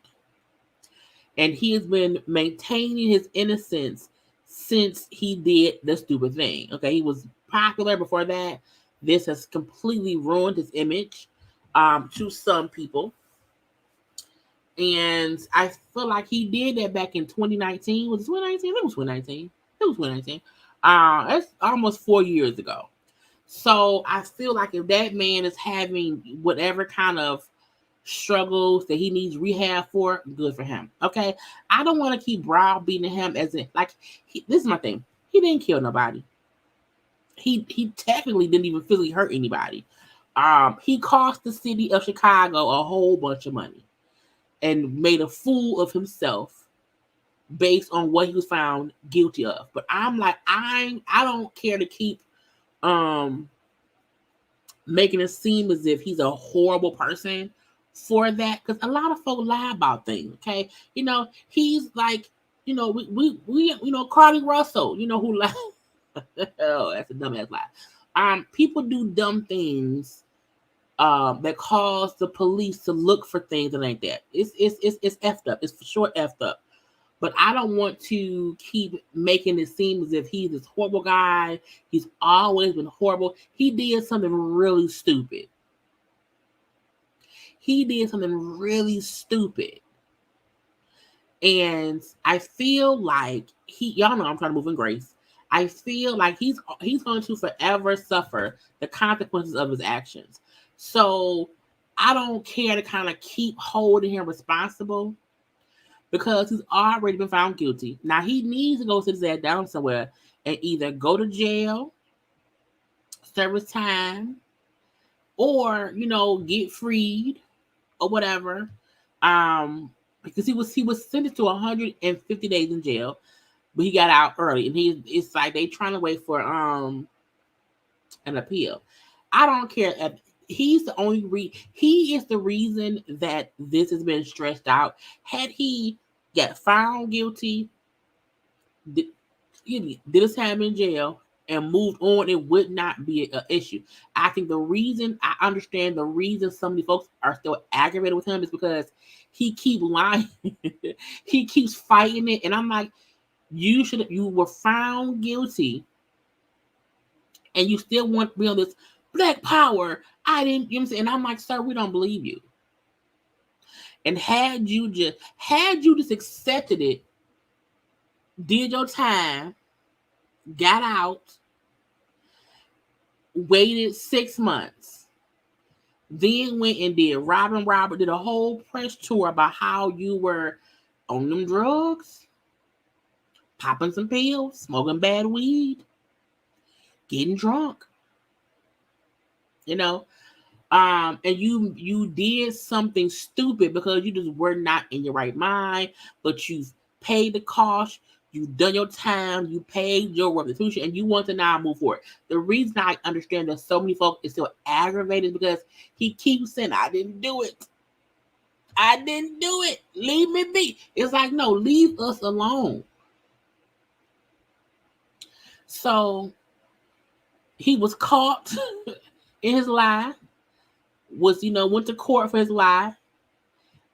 [SPEAKER 1] And he has been maintaining his innocence since he did the stupid thing. Okay, he was popular before that. This has completely ruined his image to some people. And I feel like he did that back in 2019. Was it 2019? It was 2019. It was 2019. That's almost 4 years ago. So I feel like if that man is having whatever kind of struggles that he needs rehab for, good for him. Okay, I don't want to keep browbeating him as if like this is my thing. He didn't kill nobody. he technically didn't even physically hurt anybody. He cost the city of Chicago a whole bunch of money and made a fool of himself based on what he was found guilty of. But I'm like, I don't care to keep making it seem as if he's a horrible person for that, because a lot of folk lie about things. Okay, he's like, we Carly Russell, who lied. Oh, that's a dumbass lie. People do dumb things that cause the police to look for things that ain't that. It's effed up. It's for sure effed up. But I don't want to keep making it seem as if he's this horrible guy. He's always been horrible. He did something really stupid. And I feel like y'all know I'm trying to move in grace. I feel like he's going to forever suffer the consequences of his actions. So I don't care to kind of keep holding him responsible, because he's already been found guilty. Now he needs to go sit his ass down somewhere and either go to jail, serve his time, or get freed or whatever. Because he was sentenced to 150 days in jail, but he got out early, and it's like they trying to wait for an appeal. I don't care. He's the only he is the reason that this has been stressed out. Had he got found guilty, did his time in jail, and moved on, it would not be an issue. I think I understand the reason so many folks are still aggravated with him is because he keeps lying. He keeps fighting it. And I'm like, you were found guilty and you still want to be on this black power. I didn't, you know what I'm saying? And I'm like, sir, we don't believe you. And had you just accepted it, did your time, got out, waited 6 months, then went and did Robert did a whole press tour about how you were on them drugs, popping some pills, smoking bad weed, getting drunk, and you did something stupid because you just were not in your right mind, but you've paid the cost, you've done your time, you paid your restitution, and you want to now move forward. The reason I understand that so many folks is still aggravated is because he keeps saying, I didn't do it. Leave me be. It's like, no, leave us alone. So he was caught in his lie, went to court for his lie,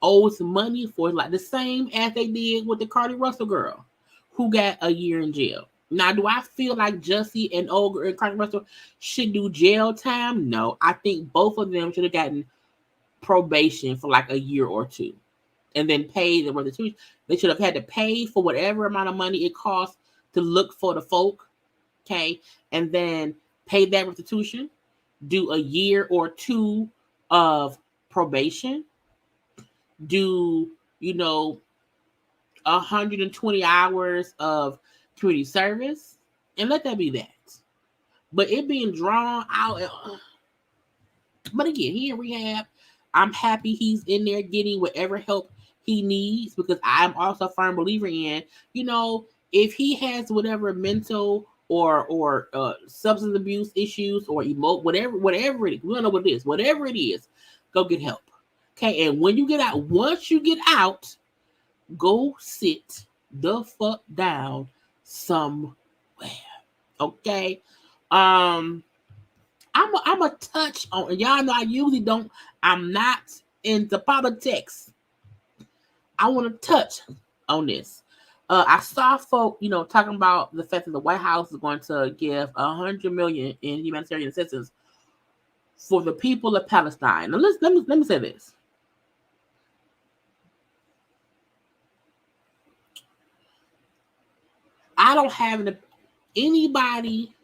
[SPEAKER 1] owes money for his lie, the same as they did with the Cardi Russell girl who got a year in jail. Now, do I feel like Jussie and Olga and Karla Russell should do jail time? No, I think both of them should have gotten probation for like a year or two and then pay the restitution. They should have had to pay for whatever amount of money it costs to look for the folk, okay, and then pay that restitution, do a year or two of probation, do 120 hours of community service, and let that be that. But it being drawn out, but again, he in rehab. I'm happy he's in there getting whatever help he needs, because I'm also a firm believer in, if he has whatever mental or substance abuse issues or whatever it is, we don't know what it is, whatever it is, go get help. Okay, and once you get out, go sit the fuck down somewhere. Okay. I'm a touch on, y'all know I usually don't, I'm not into politics. I want to touch on this. I saw folk, talking about the fact that the White House is going to give $100 million in humanitarian assistance for the people of Palestine. Now, let me say this. I don't have anybody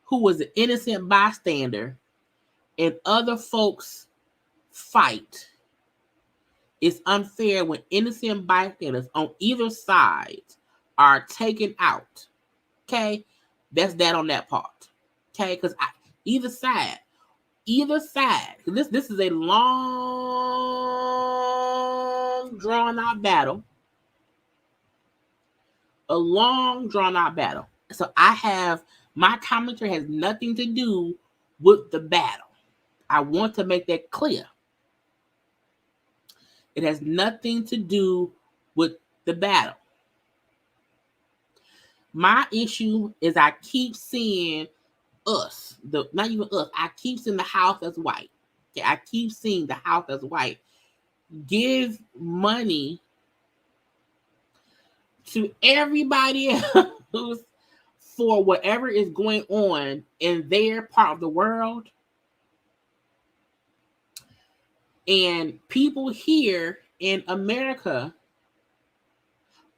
[SPEAKER 1] who was an innocent bystander and other folks fight. It's unfair when innocent bystanders on either side are taken out. Okay? That's that on that part. Okay, because either side, this is a long drawn out battle. A long drawn out battle. So my commentary has nothing to do with the battle. I want to make that clear. It has nothing to do with the battle. My issue is I keep seeing us, not even us, I keep seeing the house as white. Okay, I keep seeing the house as white give money to everybody else for whatever is going on in their part of the world. And people here in America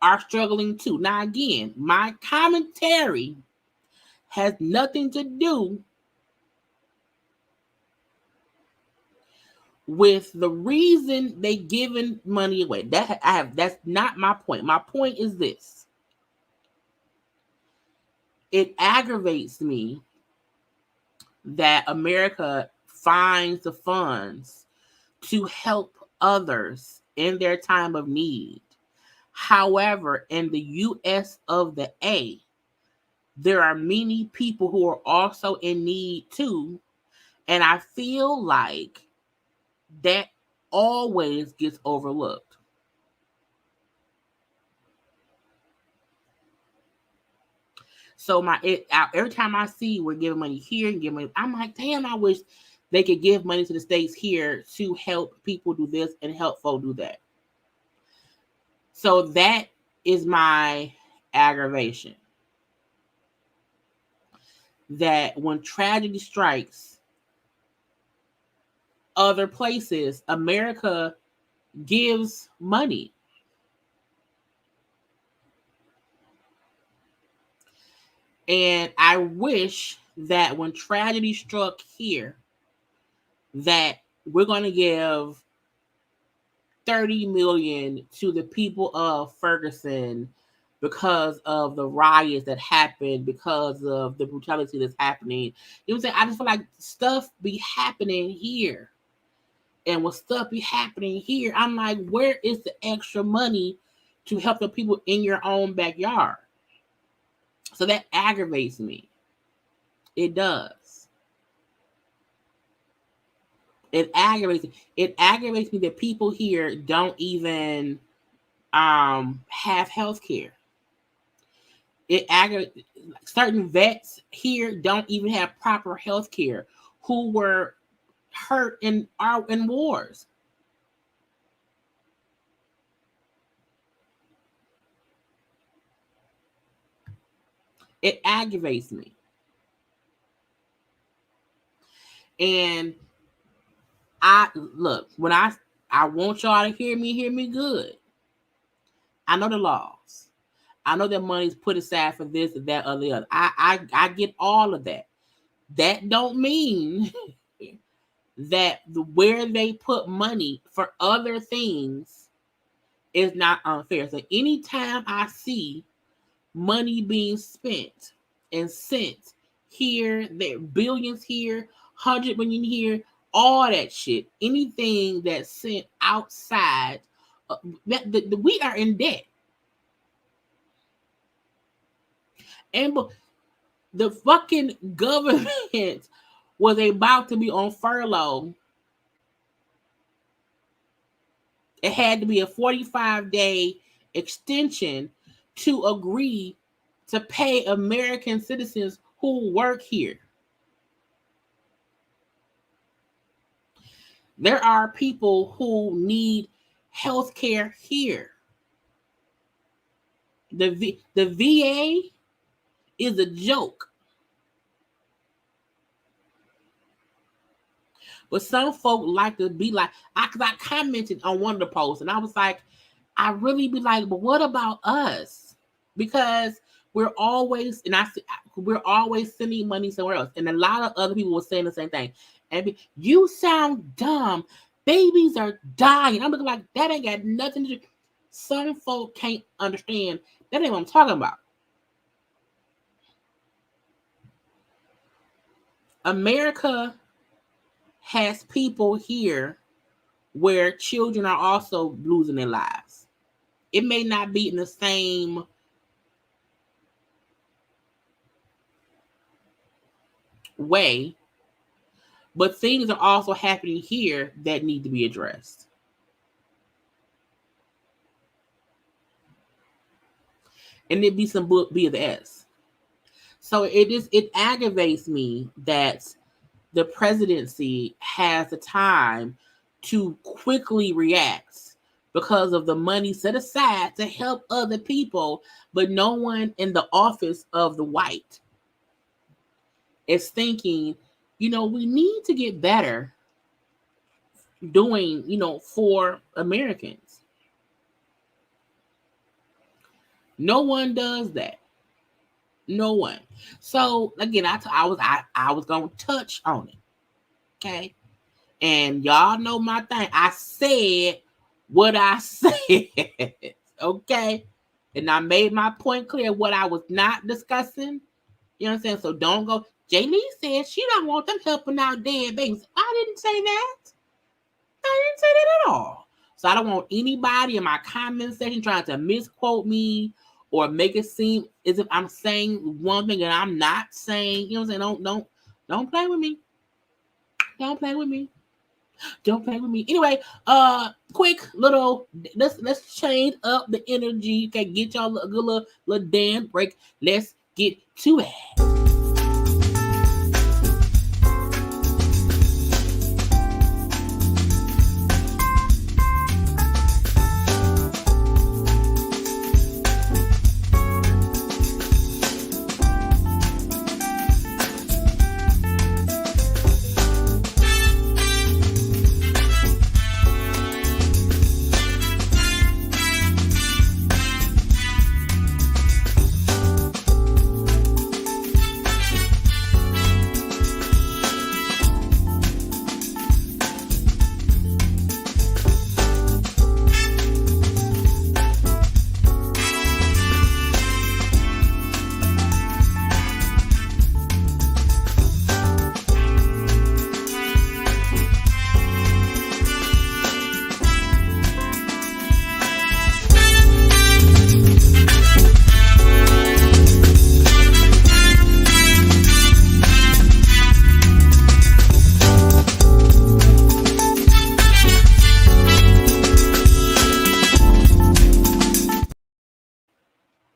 [SPEAKER 1] are struggling too. Now, again, my commentary has nothing to do with the reason they giving money away. That's not my point. My point is this. It aggravates me that America finds the funds to help others in their time of need. However, in the US of the A, there are many people who are also in need too. And I feel like that always gets overlooked. So every time I see we're giving money here and giving money, I'm like, damn, I wish they could give money to the states here to help people do this and help folk do that. So that is my aggravation. That when tragedy strikes other places, America gives money. And I wish that when tragedy struck here, that we're going to give $30 million to the people of Ferguson because of the riots that happened, because of the brutality that's happening. You know what I'm saying? I just feel like stuff be happening here. And when stuff be happening here, I'm like, where is the extra money to help the people in your own backyard? So that aggravates me. It does. It aggravates me. It aggravates me that people here don't even have health care. It aggravates certain vets here don't even have proper health care who were hurt in wars. It aggravates me. And when I want y'all to hear me good. I know the laws. I know that money's put aside for this, that, or the other. I get all of that. That don't mean that where they put money for other things is not unfair. So anytime I see money being spent and sent here, there, billions here, 100 million here, all that shit, anything that's sent outside, we are in debt. And the fucking government was about to be on furlough. It had to be a 45-day extension to agree to pay American citizens who work here. There are people who need health care here. The VA is a joke. But some folk like to be like, I commented on one of the posts and I was like, I really be like, but what about us? Because we're always sending money somewhere else. And a lot of other people were saying the same thing. And you sound dumb. Babies are dying. I'm looking like that ain't got nothing to do. Some folk can't understand. That ain't what I'm talking about. America has people here where children are also losing their lives. It may not be in the same way, but things are also happening here that need to be addressed. And it be some B of the S. So it aggravates me that the presidency has the time to quickly react because of the money set aside to help other people, but no one in the office of the white is thinking, we need to get better doing, for Americans. No one does that. No one. So again, I was gonna touch on it. Okay. And y'all know my thing. I said what I said. Okay. And I made my point clear what I was not discussing. You know what I'm saying? So don't go. Jaylee said she don't want them helping out dead babies. I didn't say that. I didn't say that at all. So I don't want anybody in my comment section trying to misquote me or make it seem as if I'm saying one thing and I'm not saying. You know what I'm saying? Don't play with me. Don't play with me. Don't play with me. Anyway, quick little let's change up the energy. Okay, get y'all a good little dance break. Let's get to it.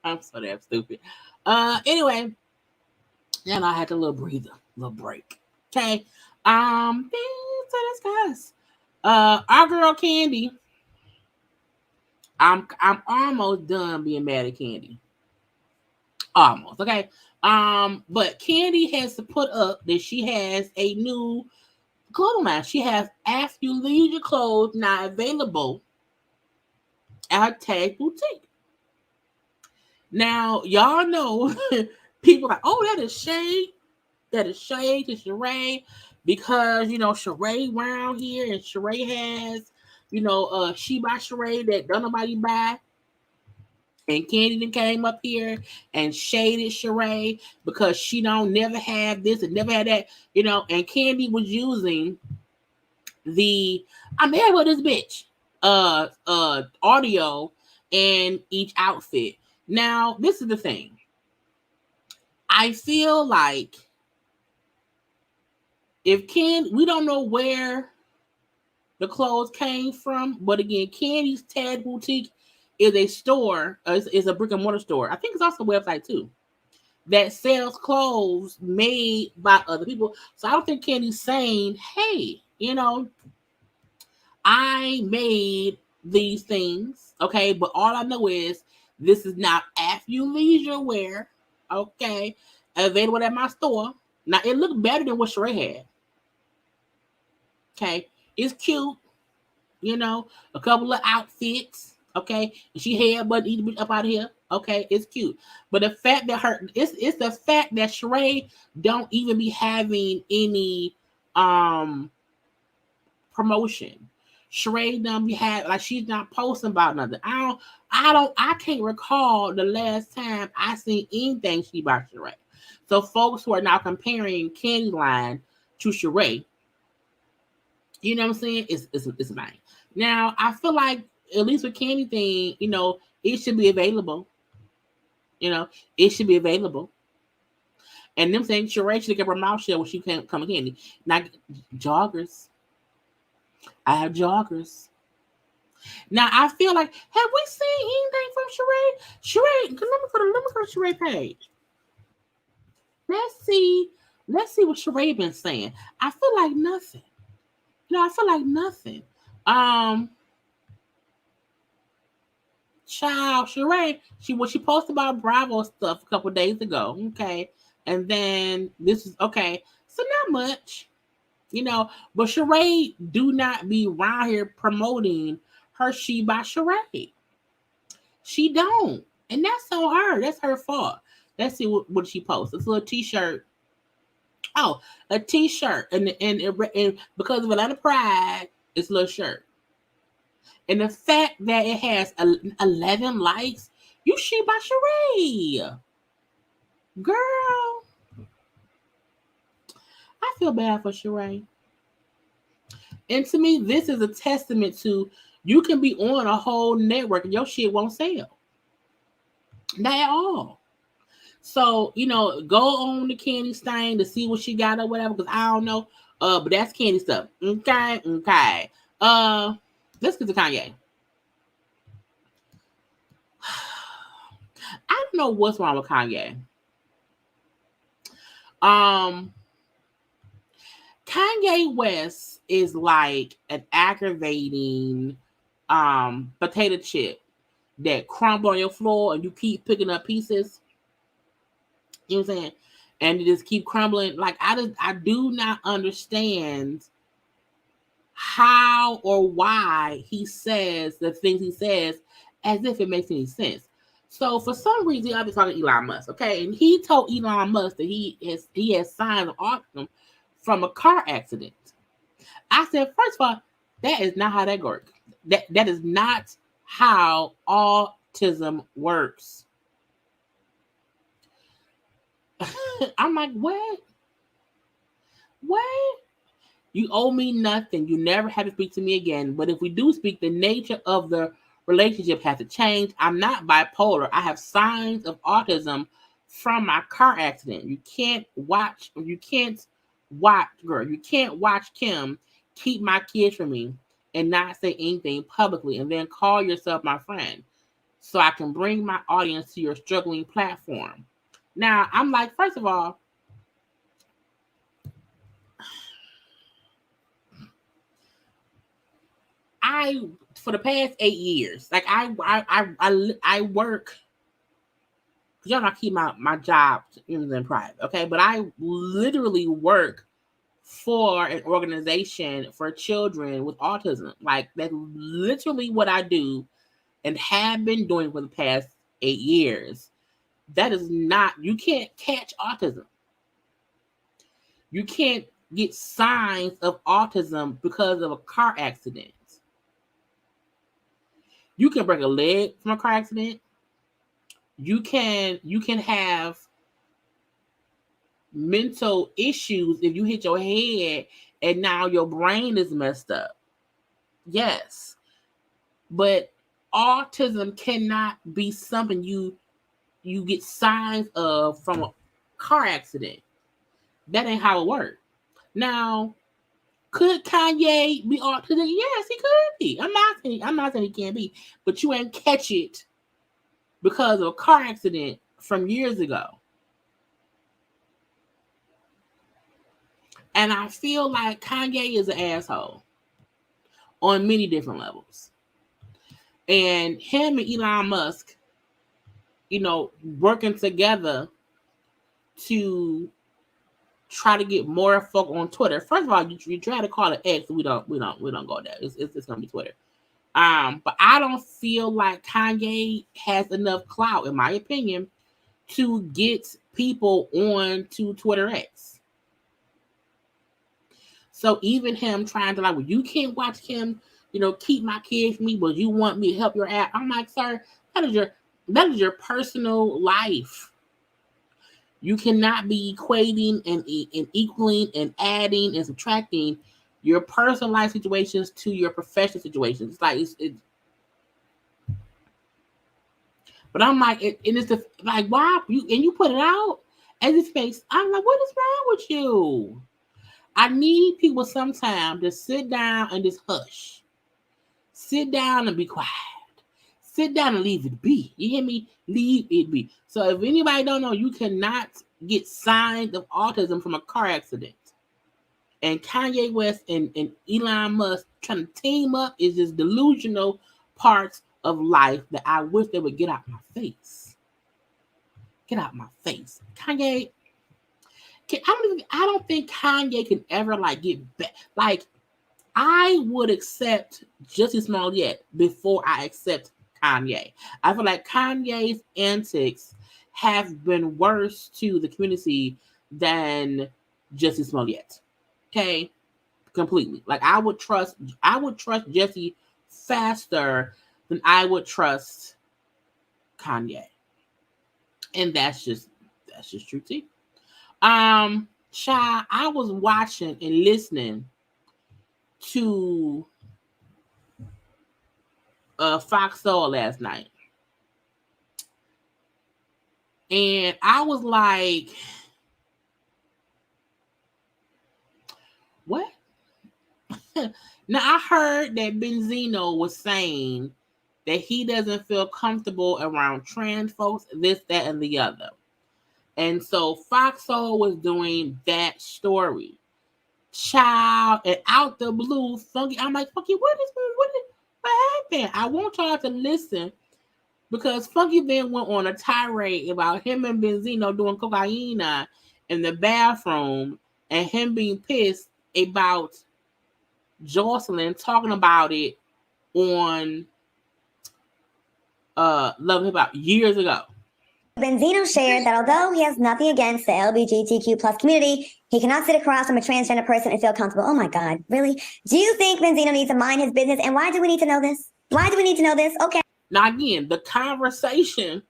[SPEAKER 1] I'm so damn stupid. Anyway, and I had a little breather, little break. Okay. Things to discuss. Our girl Candy. I'm almost done being mad at Candy. Almost. Okay. But Candy has to put up that she has a new clothing line. She has athleisure clothes now available at Tag Boutique. Now, y'all know people like, oh, that is shade. That is shade to Sheree because, Sheree around here and Sheree has, she by Sheree that don't nobody buy. And Candy then came up here and shaded Sheree because she don't never have this and never had that, and Candy was using I'm here with this bitch audio in each outfit. Now, this is the thing. I feel like we don't know where the clothes came from, but again, Candy's Tag Boutique is a store, is a brick and mortar store. I think it's also a website too that sells clothes made by other people. So I don't think Candy's saying, hey, I made these things, okay, but all I know is this is now athleisure wear, okay, available at my store. Now, it looked better than what Sheree had. Okay, it's cute, a couple of outfits, okay, and she had but eat up out of here, okay, it's cute. But the fact that it's the fact that Sheree don't even be having any promotion. Sheree don't be having, like, she's not posting about nothing. I can't recall the last time I seen anything she about Sheree. So folks who are now comparing Candyline to Sheree, you know what I'm saying? It's mine. Now I feel like at least with Candy thing, it should be available. It should be available. And them saying Sheree should get her mouth shut when she can't come with Candy. Now joggers. I have joggers. Now I feel like, have we seen anything from Sheree? Sheree, let me go to Sheree page. Let's see what Sheree been saying. I feel like nothing. I feel like nothing. Child, Sheree, she posted about Bravo stuff a couple days ago. Okay. And then this is okay. So not much. But Sheree do not be around here promoting her She by Sheree. She don't. And that's on her. That's her fault. Let's see what she posts. It's a little t-shirt. Oh, a t-shirt. And because of Atlanta Pride, it's a little shirt. And the fact that it has 11 likes, you She by Sheree. Girl. I feel bad for Sheree. And to me, this is a testament to you can be on a whole network and your shit won't sell. Not at all. So, go on the Candy Stain to see what she got or whatever, because I don't know. But that's Candy stuff. Okay. Let's get to Kanye. I don't know what's wrong with Kanye. Kanye West is like an aggravating potato chip that crumble on your floor and you keep picking up pieces. You know what I'm saying? And you just keep crumbling. Like I do not understand how or why he says the things he says as if it makes any sense. So for some reason, I've been talking to Elon Musk, okay? And he told Elon Musk that he has signs of autism from a car accident. I said, first of all, that is not how that works. That is not how autism works. I'm like, what? What? You owe me nothing. You never have to speak to me again. But if we do speak, the nature of the relationship has to change. I'm not bipolar. I have signs of autism from my car accident. You can't watch Kim keep my kids from me and not say anything publicly and then call yourself my friend so I can bring my audience to your struggling platform. Now, I'm like, first of all, for the past 8 years, like I work, y'all not keep my job in private, okay? But I literally work for an organization for children with autism. Like that's literally what I do and have been doing for the past 8 years. That is not, you can't catch autism. You can't get signs of autism because of a car accident. You can break a leg from a car accident. You can have mental issues if you hit your head and now your brain is messed up. Yes. But autism cannot be something you get signs of from a car accident. That ain't how it works. Now, could Kanye be autistic? Yes, he could be. I'm not saying he can't be, but you ain't catch it because of a car accident from years ago. And I feel like Kanye is an asshole on many different levels. And him and Elon Musk, working together to try to get more folk on Twitter. First of all, you try to call it X. We don't go there. It's gonna be Twitter. But I don't feel like Kanye has enough clout, in my opinion, to get people on to Twitter X. So even him trying to well, you can't watch him, keep my kids from me, but you want me to help your ass. I'm like, sir, that is your personal life. You cannot be equating and equaling and adding and subtracting your personal life situations to your professional situations. It's like but I'm like, and it's the like, why you put it out as his face. I'm like, what is wrong with you? I need people sometimes to sit down and just hush. Sit down and be quiet. Sit down and leave it be. You hear me? Leave it be. So if anybody don't know, you cannot get signs of autism from a car accident. And Kanye West and Elon Musk trying to team up is just delusional parts of life that I wish they would get out my face. Get out my face. Kanye, I don't think Kanye can ever like get back. Like, I would accept Jussie Smollett before I accept Kanye. I feel like Kanye's antics have been worse to the community than Jussie Smollett. Okay, completely. Like I would trust Jussie faster than I would trust Kanye, and that's just true too. Child, I was watching and listening to Fox Soul last night, and I was like, what? Now I heard that Benzino was saying that he doesn't feel comfortable around trans folks, this, that, and the other. And so Fox Soul was doing that story. Child, and out the blue, Funky. I'm like, Funky, what happened? I want y'all to listen because Funky then went on a tirade about him and Benzino doing cocaine in the bathroom and him being pissed about Jocelyn talking about it on Love Hip Hop years ago.
[SPEAKER 2] Benzino shared that although he has nothing against the LGBTQ plus community, he cannot sit across from a transgender person and feel comfortable. Oh my God, really? Do you think Benzino needs to mind his business? And why do we need to know this? Why do we need to know this? Okay.
[SPEAKER 1] Now again, the conversation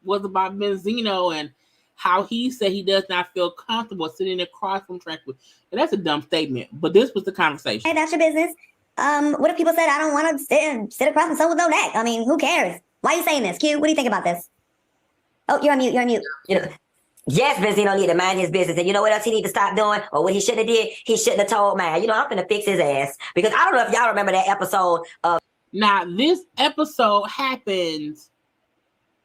[SPEAKER 1] was about Benzino and how he said he does not feel comfortable sitting across from trans people. And that's a dumb statement, but this was the conversation.
[SPEAKER 2] Hey, that's your business. What if people said, I don't want to sit across from someone with no neck? I mean, who cares? Why are you saying this? Q, what do you think about this? Oh, you're on mute.
[SPEAKER 3] You know, yes, Benzino need to mind his business. And you know what else he need to stop doing? Or what he should have did? He shouldn't have told man. You know, I'm finna fix his ass. Because I don't know if y'all remember that episode of...
[SPEAKER 1] Now, this episode happened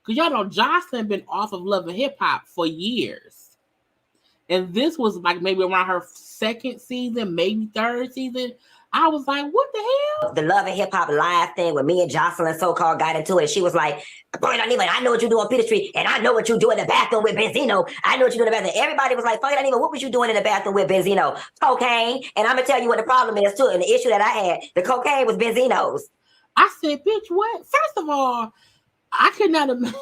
[SPEAKER 1] because y'all know Jocelyn been off of Love and Hip Hop for years. And this was like maybe around her second season, maybe third season. I was like, what the hell?
[SPEAKER 3] The Love and Hip Hop live thing when me and Jocelyn so-called got into it. She was like, boy, I know what you do on Peter Street, and I know what you do in the bathroom with Benzino. I know what you do in the bathroom. Everybody was like, what was you doing in the bathroom with Benzino? Cocaine. And I'm going to tell you what the problem is, too, and the issue that I had. The cocaine was Benzino's.
[SPEAKER 1] I said, bitch, what? First of all, I could not imagine.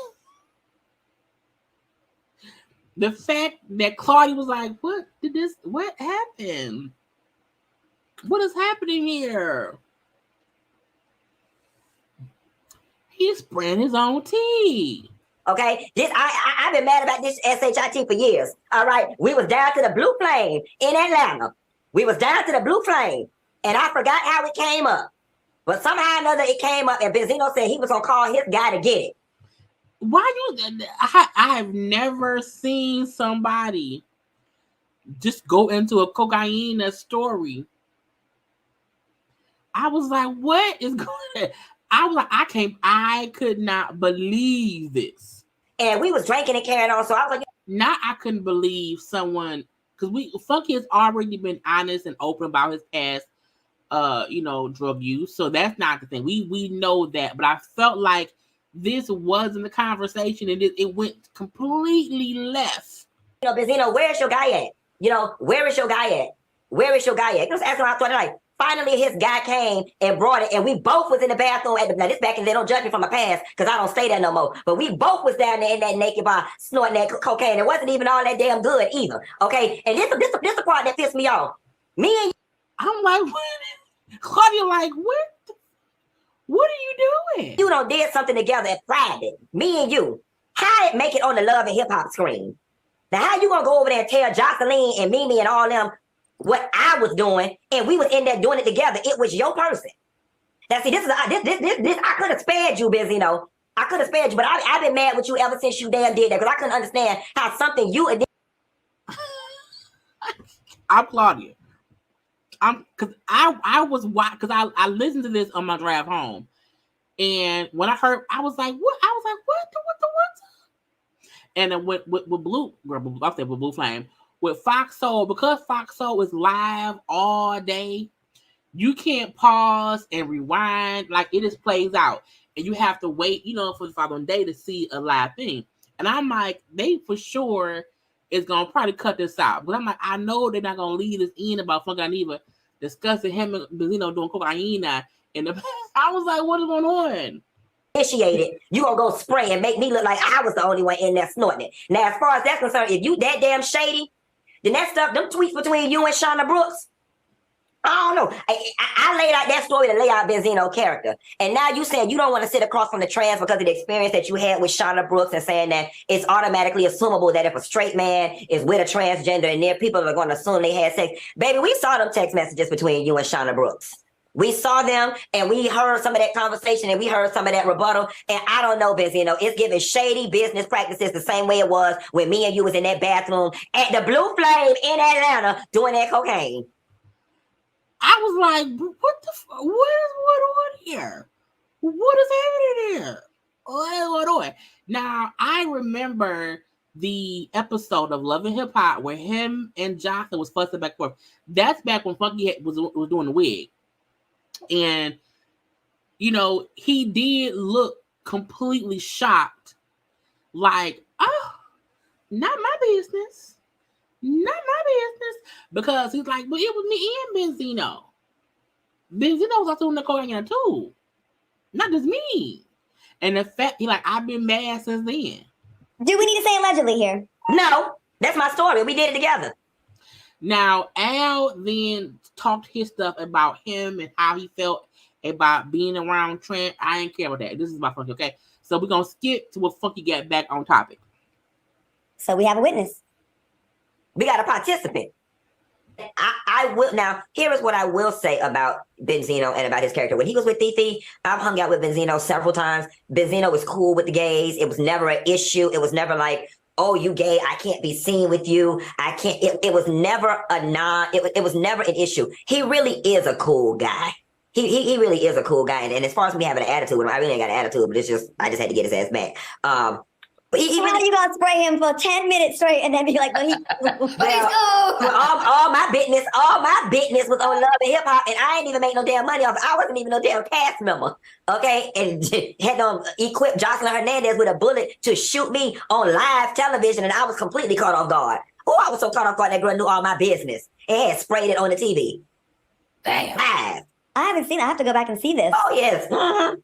[SPEAKER 1] The fact that Claudia was like, what happened? What is happening here? He's spraying his own tea.
[SPEAKER 3] Okay, I've been mad about this SHIT for years. All right, we was down to the Blue Flame in Atlanta. We was down to the Blue Flame, and I forgot how it came up. But somehow or another, it came up, and Benzino said he was gonna call his guy to get it.
[SPEAKER 1] I have never seen somebody just go into a cocaine story. I was like, what is going on? I was like, I could not believe this.
[SPEAKER 3] And we was drinking and carrying on, so I was like,
[SPEAKER 1] now I couldn't believe someone, because Funky has already been honest and open about his past, drug use. So that's not the thing. We know that, but I felt like this wasn't the conversation, and it went completely left.
[SPEAKER 3] Benzino, where's your guy at? Where is your guy at? Where is your guy at? He was asking how I thought, like, finally his guy came and brought it, and we both was in the bathroom now this back, and they don't judge me from my past, because I don't stay there no more. But we both was down there in that naked bar snorting that cocaine. It wasn't even all that damn good either. Okay? And this the part that pissed me off. Me and
[SPEAKER 1] I'm like, what? Claudia, like, what are you doing?
[SPEAKER 3] You did something together at Friday. Me and you. How did it make it on the Love and Hip Hop screen? Now, how you gonna go over there and tell Jocelyn and Mimi and all them what I was doing, and we was in there doing it together? It was your person. Now, see, this I could have spared you, Benzino. I could have spared you, but I've been mad with you ever since you damn did that, because I couldn't understand how something you did.
[SPEAKER 1] I'm Claudia. Because I listened to this on my drive home, and when I heard, I was like, what? I was like, what? And then with Blue, I'll say with Blue Flame, with Fox Soul, because Fox Soul is live all day, you can't pause and rewind. Like, it just plays out. And you have to wait, for the following day to see a live thing. And I'm like, they for sure is going to probably cut this out. But I'm like, I know they're not going to leave this in about Funky Dineva discussing him and Benzino doing cocaine. And I was like, what is going on?
[SPEAKER 3] Initiated, you gonna go spray and make me look like I was the only one in there snorting it. Now, as far as that's concerned, if you that damn shady, then that stuff, them tweets between you and Shauna Brooks, I don't know. I laid out that story to lay out Benzino's character. And now you saying you don't want to sit across from the trans because of the experience that you had with Shauna Brooks, and saying that it's automatically assumable that if a straight man is with a transgender and there people are going to assume they had sex. Baby, we saw them text messages between you and Shauna Brooks. We saw them, and we heard some of that conversation, and we heard some of that rebuttal. And I don't know, Benzino, it's giving shady business practices the same way it was when me and you was in that bathroom at the Blue Flame in Atlanta doing that cocaine.
[SPEAKER 1] I was like, what is going on here? What is happening here? What is going on? Now, I remember the episode of Love and Hip Hop where him and Jocelyn was fussing back and forth. That's back when Funky was doing the wig. And, he did look completely shocked. Like, oh, not my business. Not my business. Because he's like, but it was me and Benzino. Benzino was also doing the cocaine too. Not just me. And the fact, I've been mad since then.
[SPEAKER 2] Do we need to say allegedly here?
[SPEAKER 3] No, that's my story. We did it together.
[SPEAKER 1] Now, Al then talked his stuff about him and how he felt about being around Trent. I didn't care about that. This is about Funky, okay? So we're going to skip to what Funky got back on topic.
[SPEAKER 2] So we have a witness.
[SPEAKER 3] We got a participant. I will. Now, here is what I will say about Benzino and about his character. When he was with Fifi, I've hung out with Benzino several times. Benzino was cool with the gays. It was never an issue. It was never like, oh, you gay, I can't be seen with you. I can't. It was never it was never an issue. He really is a cool guy. He really is a cool guy. And as far as me having an attitude with him, I really ain't got an attitude, but I just had to get his ass back. But he
[SPEAKER 2] How
[SPEAKER 3] really,
[SPEAKER 2] are you gonna spray him for 10 minutes straight and then be like, well,
[SPEAKER 3] all my business was on Love and Hip Hop, and I ain't even make no damn money off it. I wasn't even no damn cast member. Okay, and had to equip Jocelyn Hernandez with a bullet to shoot me on live television, and I was completely caught off guard. Oh, I was so caught off guard that girl knew all my business and had sprayed it on the TV.
[SPEAKER 1] Damn.
[SPEAKER 3] Live.
[SPEAKER 2] I haven't seen it. I have to go back and see this.
[SPEAKER 3] Oh yes. Mm-hmm.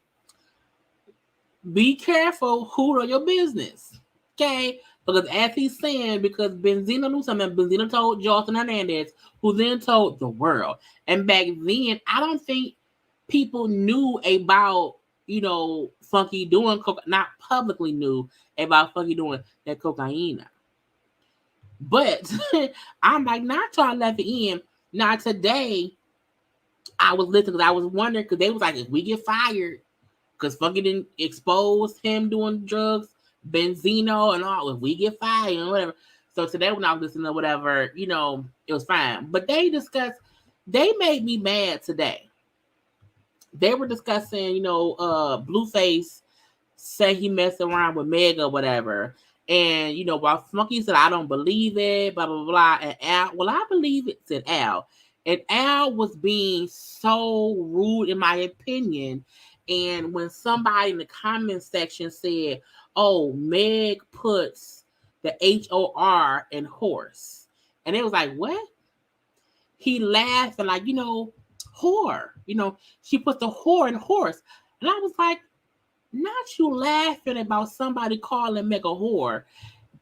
[SPEAKER 1] Be careful who know your business, okay? Because as he's saying, because Benzino knew something, Benzino told Jocelyn Hernandez, who then told the world. And back then, I don't think people knew about, Funky doing cocaine, not publicly knew about Funky doing that cocaine. But I'm like, not trying to let it in. Now, today, I was listening because I was wondering, because they was like, if we get fired, because Funky didn't expose him doing drugs, Benzino and all, if we get fired and whatever. So today when I was listening to whatever, it was fine. But they made me mad today. They were discussing, Blueface said he messed around with Meg or whatever. And, while Funky said, I don't believe it, blah, blah, blah. And Al, well, I believe it, said Al. And Al was being so rude, in my opinion. And when somebody in the comment section said, oh, Meg puts the HOR in horse. And it was like, what? He laughed and like, whore. She puts the whore in horse. And I was like, not you laughing about somebody calling Meg a whore.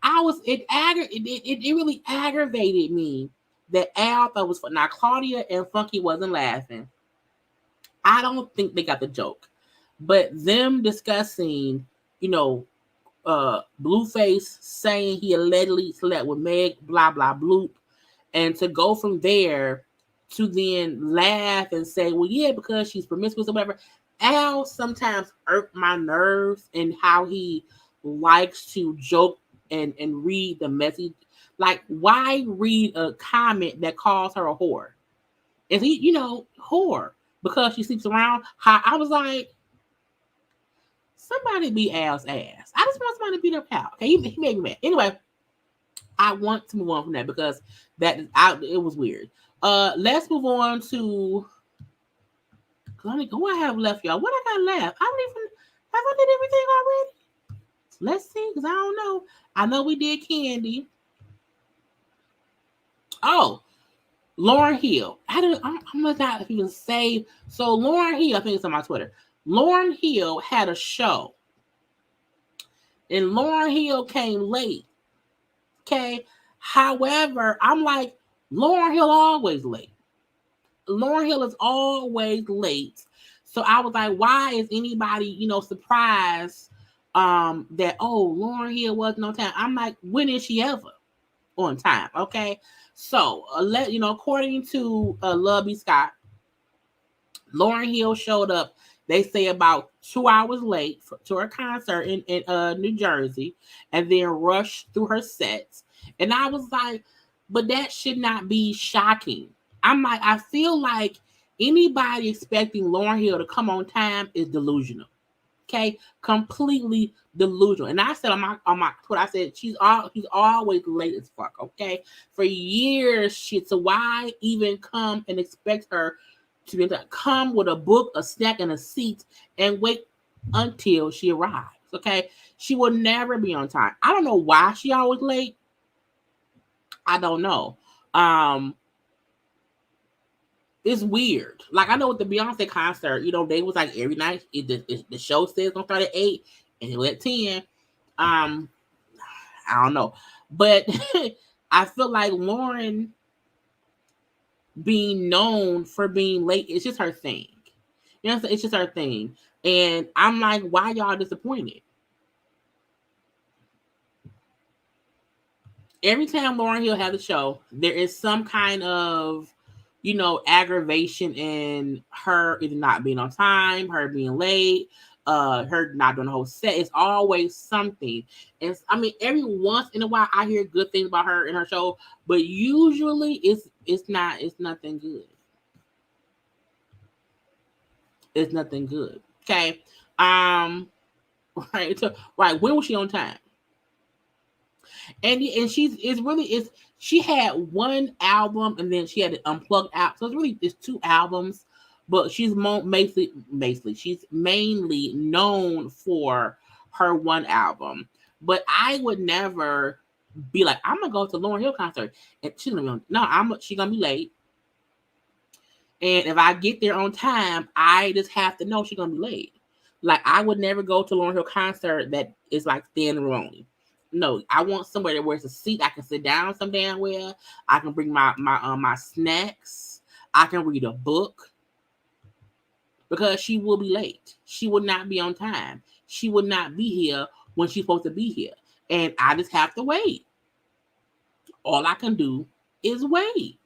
[SPEAKER 1] It really aggravated me that Al thought was fun. Now, Claudia and Funky wasn't laughing. I don't think they got the joke. But them discussing, Blueface saying he allegedly slept with Meg, blah blah bloop, and to go from there to then laugh and say, well, yeah, because she's promiscuous or whatever. Al sometimes irked my nerves in how he likes to joke and read the message. Like, why read a comment that calls her a whore? Is he, whore because she sleeps around? I was like, somebody beat Al's ass. I just want somebody to beat up Al. Okay, he made me mad. Anyway, I want to move on from that because it was weird. Let's move on to. What I have left, y'all? What I got left? I don't even have I did everything already. Let's see, because I don't know. I know we did Candy. Oh, Lauryn Hill. I'm not even say. So Lauryn Hill, I think it's on my Twitter. Lauryn Hill had a show, and Lauryn Hill came late. Okay, however, I'm like, Lauryn Hill always late. Lauryn Hill is always late. So I was like, why is anybody, surprised that, Lauryn Hill wasn't on time? I'm like, when is she ever on time? Okay. So, according to Lovey Scott, Lauryn Hill showed up, they say, about 2 hours late to her concert in New Jersey, and then rushed through her sets. And I was like, but that should not be shocking. I'm like, I feel like anybody expecting Lauryn Hill to come on time is delusional. Okay, completely delusional. And I said on my Twitter, I said she's always late as fuck. Okay, for years so why even come and expect her to be able to come with a book, a snack, and a seat and wait until she arrives? Okay, she will never be on time. I don't know why she always late. I don't know. It's weird. Like, I know with the Beyonce concert, they was like every night. The show says it's gonna start at 8 and it went at 10. I don't know, but I feel like Lauryn being known for being late, it's just her thing. It's just her thing, and I'm like, why y'all disappointed? Every time Lauryn Hill has a show, there is some kind of aggravation in her either not being on time, her being late, her not doing the whole set. It's always something. And every once in a while I hear good things about her in her show, but usually it's nothing good. It's nothing good. Okay. Right. So, right. When was she on time? And she had one album and then she had an unplugged out. So it's 2 albums, but she's she's mainly known for her one album. But I would never be like, I'm gonna go to Lauryn Hill concert and she's gonna be she's gonna be late. And if I get there on time, I just have to know she's gonna be late. Like, I would never go to Lauryn Hill concert that is like standing room only. No, I want somewhere where it's a seat I can sit down some damn well. I can bring my snacks. I can read a book. Because she will be late. She will not be on time. She will not be here when she's supposed to be here. And I just have to wait. All I can do is wait.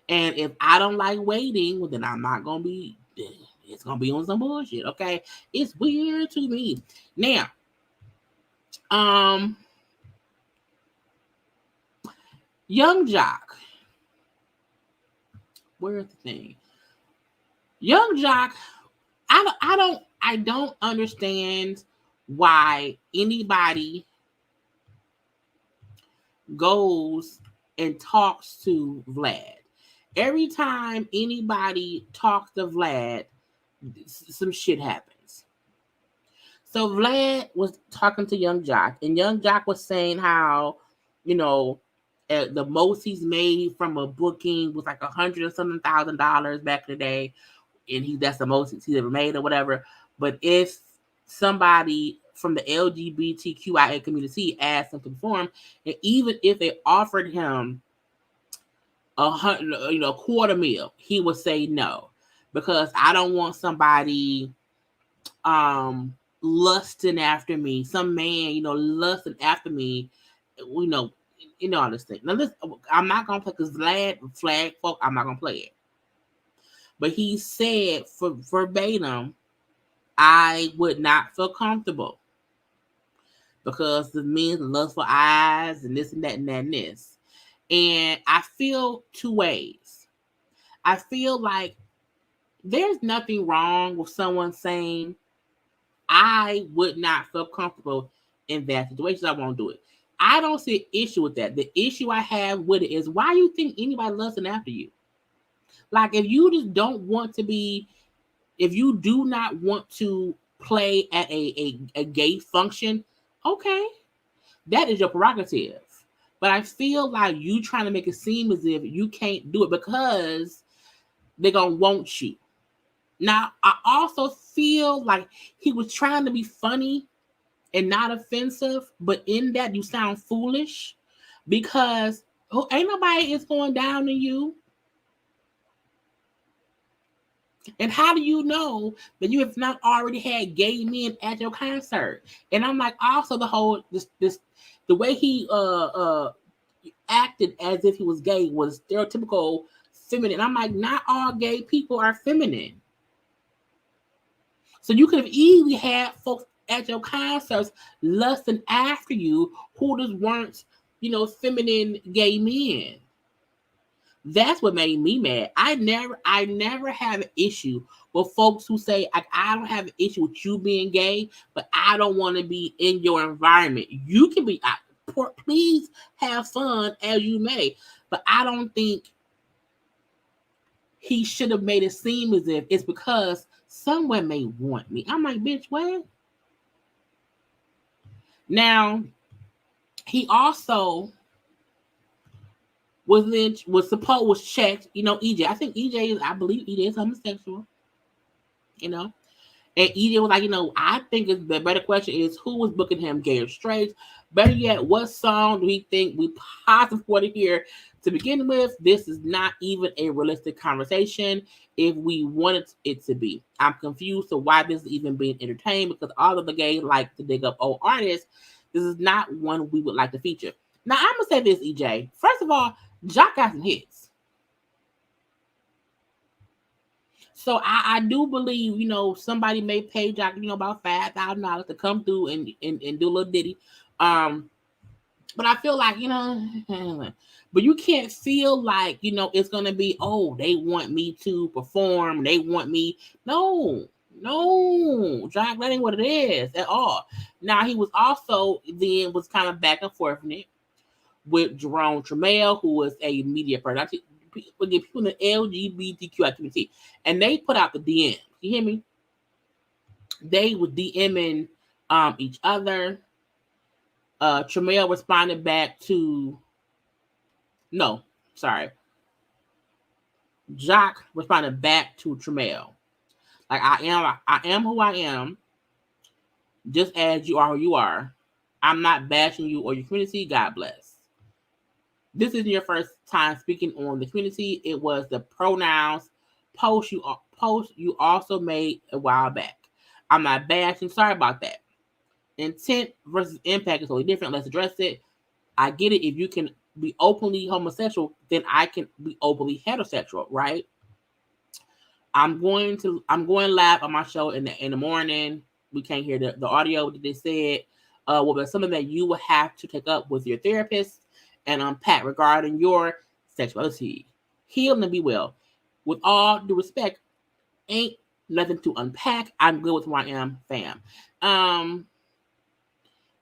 [SPEAKER 1] And if I don't like waiting, well, then I'm not going to be, it's going to be on some bullshit, okay? It's weird to me. Now, Young Jock. Where's the thing? Young Jock, I don't understand why anybody goes and talks to Vlad. Every time anybody talks to Vlad, some shit happens. So Vlad was talking to Young Jock, and Young Jock was saying how, the most he's made from a booking was like $100 or something thousand back in the day, and that's the most he's ever made or whatever. But if somebody from the LGBTQIA community asked him to perform, and even if they offered him $250,000, he would say no, because I don't want somebody lusting after me, some man, lusting after me, you know, all this thing. Now, listen, I'm not gonna play because flag folk, I'm not gonna play it. But he said for verbatim, I would not feel comfortable because the men's lustful eyes and this and that and that and this. And I feel two ways. I feel like there's nothing wrong with someone saying, I would not feel comfortable in that situation. I won't do it. I don't see an issue with that. The issue I have with it is why you think anybody lusting after you? Like, if you just don't want to be, if you do not want to play at a gay function, okay, that is your prerogative. But I feel like you trying to make it seem as if you can't do it because they're going to want you. Now, I also feel like he was trying to be funny and not offensive, but in that you sound foolish because ain't nobody is going down on you. And how do you know that you have not already had gay men at your concert? And I'm like, also the whole the way he acted as if he was gay was stereotypical feminine. I'm like, not all gay people are feminine. So you could have easily had folks at your concerts lusting after you who just weren't, feminine gay men. That's what made me mad. I never have an issue with folks who say, I don't have an issue with you being gay, but I don't want to be in your environment. You can be, please have fun as you may, but I don't think he should have made it seem as if it's because someone may want me. I'm like, bitch, what? Now, he also was checked, EJ. I believe EJ is homosexual, And EJ was like, I think the better question is who was booking him, gay or straight? Better yet, what song do we think we possibly want to hear to begin with? This is not even a realistic conversation if we wanted it to be. I'm confused to why this is even being entertained because all of the gays like to dig up old artists. This is not one we would like to feature. Now, I'm going to say this, EJ. First of all, Jock got some hits. So I do believe, somebody may pay Jock, about $5,000 to come through and do a little ditty. But I feel like, but you can't feel like, it's going to be, oh, they want me to perform. They want me. No, Jock, that ain't what it is at all. Now, he was also then was kind of back and forth in it with Jerome Tramiel, who was a media person. People in the LGBTQ activity, and they put out the DMs. You hear me? They were DMing each other. Tramiel responded back to Jock responded back to Tramiel. Like, I am who I am, just as you are who you are. I'm not bashing you or your community. God bless. This isn't your first time speaking on the community. It was the pronouns post you also made a while back. I'm not bashing. Sorry about that. Intent versus impact is totally different. Let's address it. I get it. If you can be openly homosexual, then I can be openly heterosexual, right? I'm going live on my show in the morning. We can't hear the audio that they said. But something that you will have to take up with your therapist and unpack regarding your sexuality. Heal and be well. With all due respect, ain't nothing to unpack. I'm good with who I am, fam.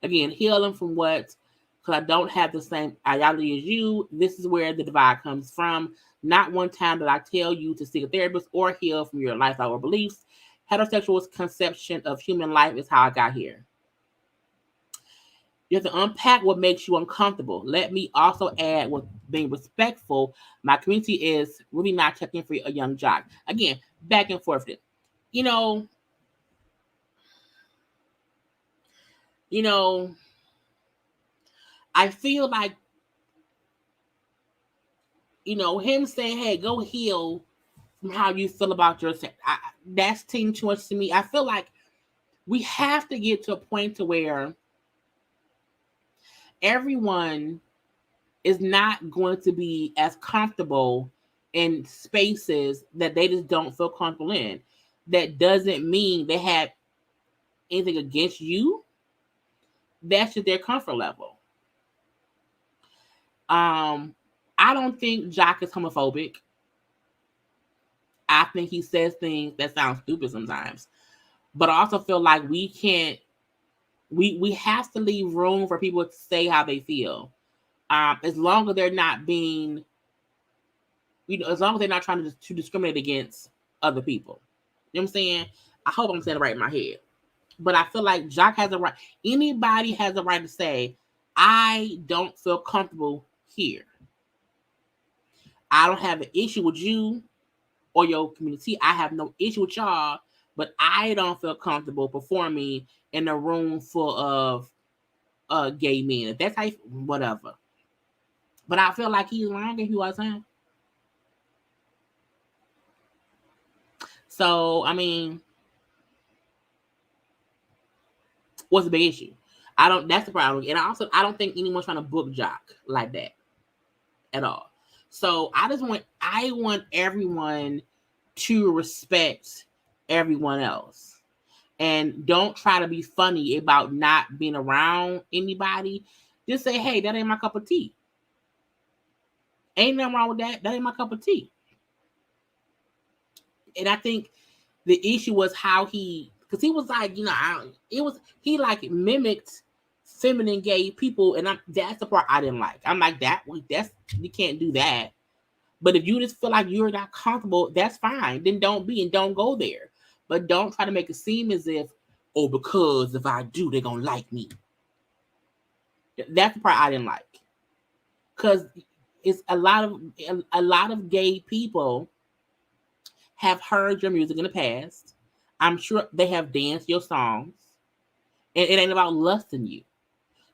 [SPEAKER 1] Again, healing from what? Because I don't have the same ideology as you. This is where the divide comes from. Not one time did I tell you to seek a therapist or heal from your lifestyle or beliefs. Heterosexual conception of human life is how I got here. You have to unpack what makes you uncomfortable. Let me also add, with being respectful, my community is really not checking for a young Jock. Again, back and forth. I feel like, him saying, hey, go heal from how you feel about yourself. That's team choice to me. I feel like we have to get to a point to where everyone is not going to be as comfortable in spaces that they just don't feel comfortable in. That doesn't mean they have anything against you. That's just their comfort level. I don't think Jock is homophobic. I think he says things that sound stupid sometimes. But I also feel like we have to leave room for people to say how they feel. As long as they're not being, as long as they're not trying to discriminate against other people. You know what I'm saying? I hope I'm saying it right in my head. But I feel like Jock has a right. Anybody has a right to say, I don't feel comfortable here. I don't have an issue with you or your community. I have no issue with y'all, but I don't feel comfortable performing in a room full of gay men. If that's how whatever. But I feel like he's lying to you all the time. So, I mean, what's the big issue? That's the problem. And I don't think anyone's trying to book Jock like that at all. So I want everyone to respect everyone else. And don't try to be funny about not being around anybody. Just say, hey, that ain't my cup of tea. Ain't nothing wrong with that. That ain't my cup of tea. And I think the issue was how because he was like, he like mimicked feminine gay people, and that's the part I didn't like. I'm like, you can't do that. But if you just feel like you're not comfortable, that's fine. Then don't be and don't go there. But don't try to make it seem as if, because if I do, they're gonna like me. That's the part I didn't like. Because it's a lot of gay people have heard your music in the past. I'm sure they have danced your songs. And it ain't about lusting you.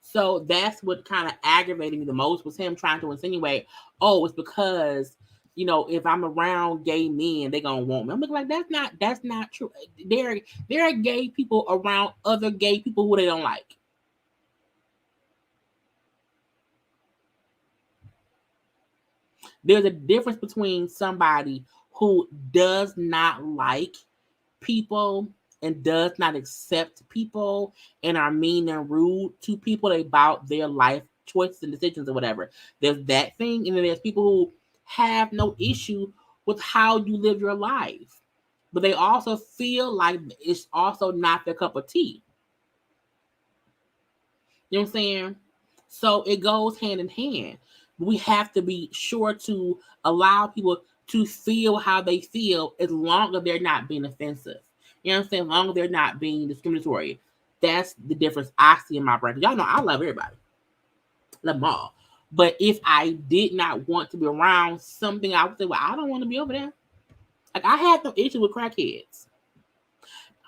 [SPEAKER 1] So that's what kind of aggravated me the most, was him trying to insinuate, it's because, if I'm around gay men, they're gonna want me. I'm like, that's not true. There are gay people around other gay people who they don't like. There's a difference between somebody who does not like people and does not accept people and are mean and rude to people about their life choices and decisions or whatever. There's that thing. And then there's people who have no issue with how you live your life, but they also feel like it's also not their cup of tea. You know what I'm saying? So it goes hand in hand. We have to be sure to allow people to feel how they feel, as long as they're not being offensive. You know what I'm saying? As long as they're not being discriminatory. That's the difference I see in my brain. Y'all know I love everybody. Love them all. But if I did not want to be around something, I would say, well, I don't want to be over there. Like, I had no issue with crackheads.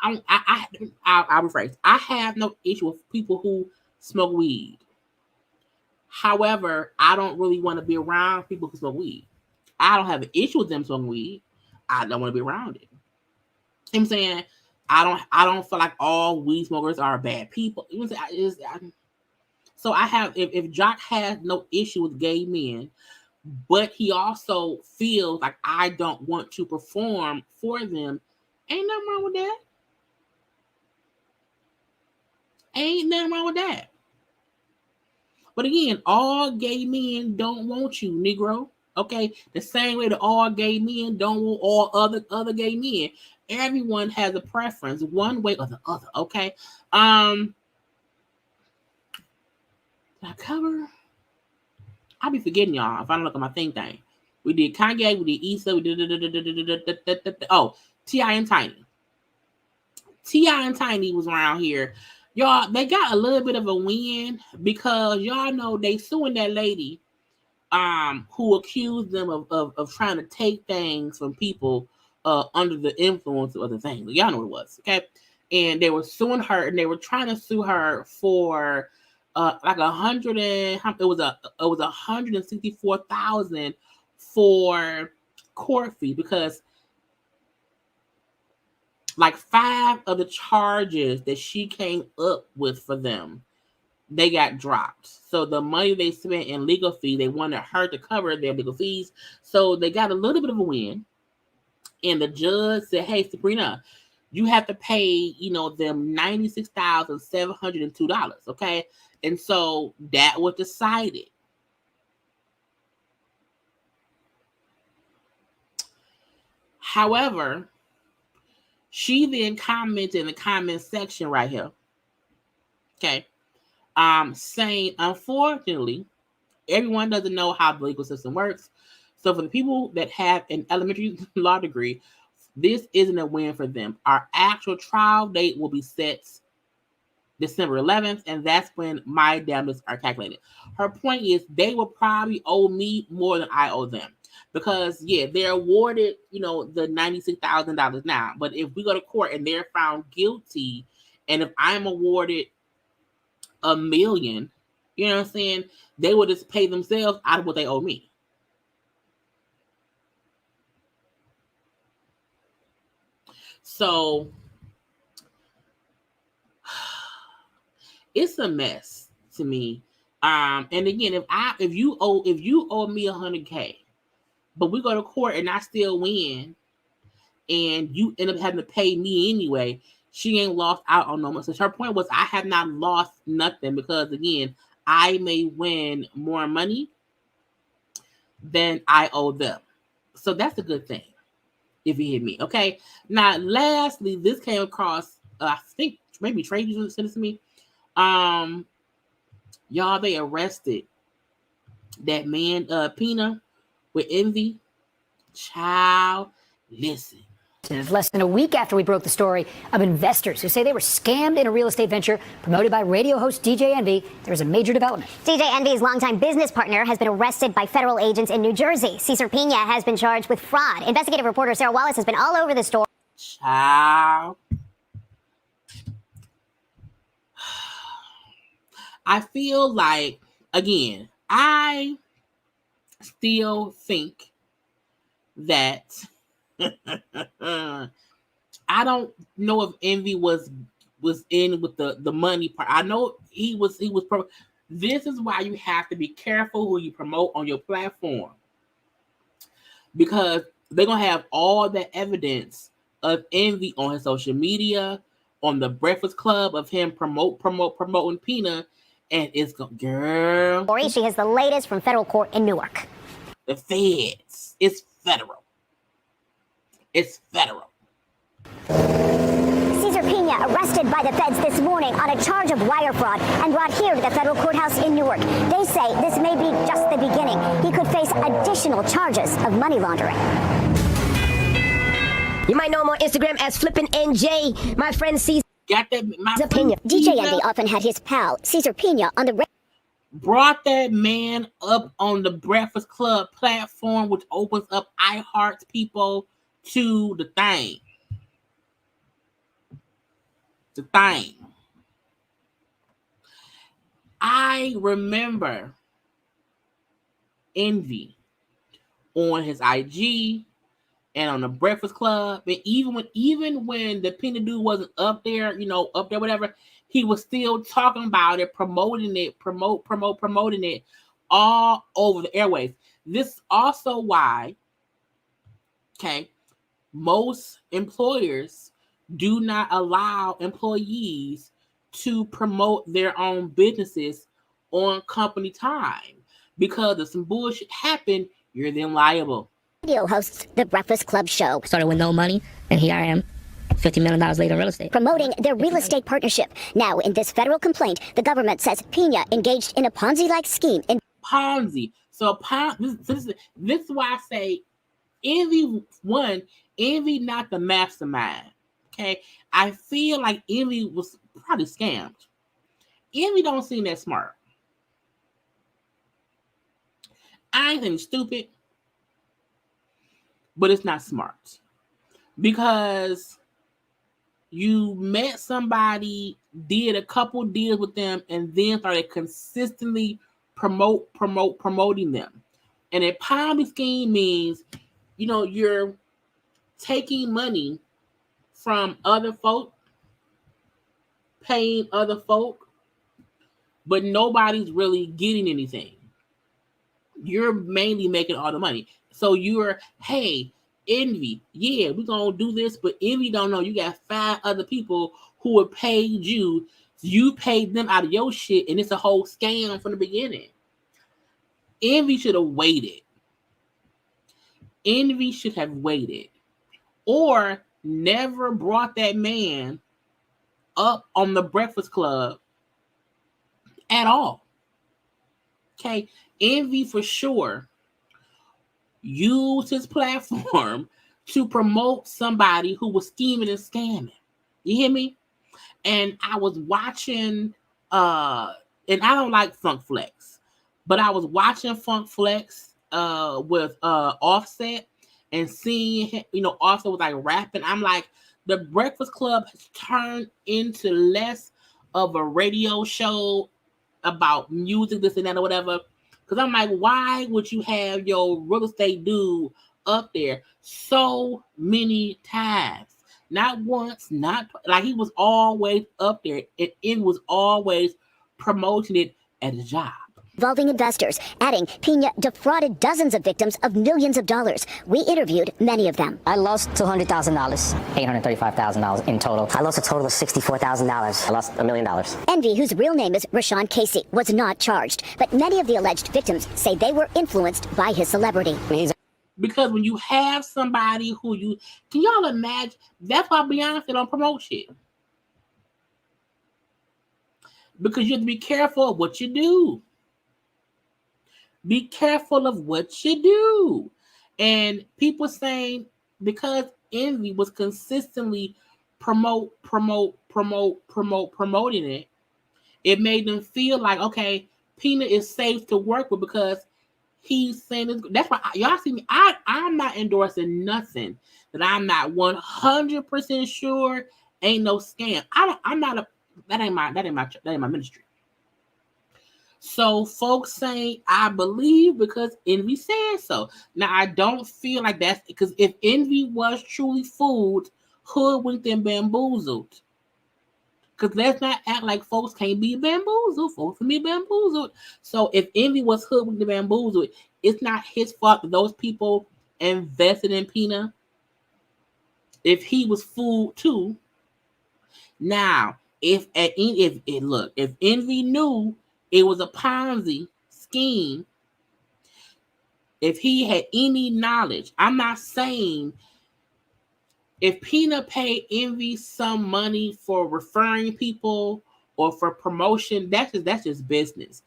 [SPEAKER 1] I'll rephrase. I have no issue with people who smoke weed. However, I don't really want to be around people who smoke weed. I don't have an issue with them smoking weed. I don't want to be around it. You know what I'm saying? I don't feel like all weed smokers are bad people. You know what I'm saying? So I have, if Jock has no issue with gay men, but he also feels like I don't want to perform for them, ain't nothing wrong with that. Ain't nothing wrong with that. But again, all gay men don't want you, Negro. Okay? The same way that all gay men don't want all other gay men. Everyone has a preference, one way or the other. Okay? Did I cover? I'll be forgetting y'all if I don't look at my thing. We did Kanye, we did Issa, we did T.I. and Tiny. T.I. and Tiny was around here. Y'all, they got a little bit of a win because y'all know they suing that lady who accused them of trying to take things from people under the influence of other things. Y'all know what it was, okay? And they were suing her, and they were trying to sue her for like it was $164,000 for court fee, because like 5 of the charges that she came up with for them, they got dropped. So the money they spent in legal fee, they wanted her to cover their legal fees. So they got a little bit of a win. And the judge said, hey, Sabrina, you have to pay, them $96,702. Okay. And so that was decided. However, she then commented in the comment section right here. Okay. Saying, unfortunately, everyone doesn't know how the legal system works. So for the people that have an elementary law degree, this isn't a win for them. Our actual trial date will be set December 11th, and that's when my damages are calculated. Her point is they will probably owe me more than I owe them. Because, yeah, they're awarded, the $96,000 now. But if we go to court and they're found guilty, and if I'm awarded $1 million, you know what I'm saying, they will just pay themselves out of what they owe me. So it's a mess to me. And again, if you owe me $100K, but we go to court and I still win, and you end up having to pay me anyway, she ain't lost out on no money. So her point was, I have not lost nothing, because again, I may win more money than I owe them. So that's a good thing, if you hear me. Okay. Now, lastly, this came across, I think maybe Trey sent it to me. Y'all, they arrested that man, Pina, with envy. Child, listen.
[SPEAKER 4] Less than a week after we broke the story of investors who say they were scammed in a real estate venture promoted by radio host DJ Envy, there's a major development.
[SPEAKER 2] DJ Envy's longtime business partner has been arrested by federal agents in New Jersey. Cesar Pina has been charged with fraud. Investigative reporter Sarah Wallace has been all over the story.
[SPEAKER 1] Child. I feel like, again, I still think that I don't know if Envy was in with the money part. I know he was. This is why you have to be careful who you promote on your platform, because they're gonna have all the evidence of Envy on his social media, on the Breakfast Club, of him promoting Pina, and it's girl.
[SPEAKER 2] She has the latest from federal court in Newark.
[SPEAKER 1] The feds. It's federal. It's federal.
[SPEAKER 2] Cesar Pina arrested by the feds this morning on a charge of wire fraud and brought here to the federal courthouse in Newark. They say this may be just the beginning. He could face additional charges of money laundering.
[SPEAKER 3] You might know him on Instagram as Flippin' NJ. My friend Cesar
[SPEAKER 2] Pina. DJ Envy often had his pal Cesar Pina on the
[SPEAKER 1] brought that man up on the Breakfast Club platform, which opens up iHeart's people to the thing. The thing. I remember Envy on his IG and on the Breakfast Club, and even when the Pina dude wasn't up there, whatever, he was still talking about it, promoting it all over the airwaves. This is also why, most employers do not allow employees to promote their own businesses on company time, because if some bullshit happened, you're then liable.
[SPEAKER 2] Radio hosts the Breakfast Club show.
[SPEAKER 5] Started with no money, and here I am, $50 million later in real estate.
[SPEAKER 2] Promoting their real estate partnership. Now, in this federal complaint, the government says Pina engaged in a Ponzi-like scheme.
[SPEAKER 1] Ponzi. So this is why I say Envy not the mastermind. Okay, I feel like Envy was probably scammed. Envy don't seem that smart. I ain't think stupid, but it's not smart, because you met somebody, did a couple deals with them, and then started consistently promoting them. And a Ponzi scheme means, you're taking money from other folk, paying other folk, but nobody's really getting anything. You're mainly making all the money. So you're, hey, Envy, yeah, we're going to do this, but Envy don't know you got 5 other people who have paid you. You paid them out of your shit, and it's a whole scam from the beginning. Envy should have waited. Envy should have waited. Or never brought that man up on the Breakfast Club at all. Okay? Envy for sure used his platform to promote somebody who was scheming and scamming. You hear me? And I was watching, and I don't like Funk Flex, but I was watching Funk Flex with Offset and seeing him, Offset was like rapping. I'm like, the Breakfast Club has turned into less of a radio show about music, this and that, or whatever. Because I'm like, why would you have your real estate dude up there so many times? Not once, not like he was always up there. It was always promoting it as a job.
[SPEAKER 2] Involving investors, adding Pena defrauded dozens of victims of millions of dollars. We interviewed many of them.
[SPEAKER 5] I lost $200,000, $835,000 in total. I lost a total of $64,000. I lost $1 million.
[SPEAKER 2] Envy, whose real name is Rashawn Casey, was not charged, but many of the alleged victims say they were influenced by his celebrity.
[SPEAKER 1] Because when you have somebody who can y'all imagine? That's why Beyonce don't promote shit. Because you have to be careful of what you do. Be careful of what you do. And people saying because Envy was consistently promoting it, it made them feel like, okay, Pena is safe to work with because he's saying this. That's why y'all see me. I'm not endorsing nothing that I'm not 100% sure ain't no scam. That ain't my ministry. So folks saying I believe because Envy said so. Now I don't feel like that's because if Envy was truly fooled, hoodwinked, and bamboozled. Because let's not act like folks can't be bamboozled. Folks can be bamboozled. So if Envy was hoodwinked and bamboozled, it's not his fault that those people invested in Pena. If he was fooled too. Now, if Envy knew it was a Ponzi scheme, if he had any knowledge, I'm not saying if Pena paid Envy some money for referring people or for promotion, that's just business.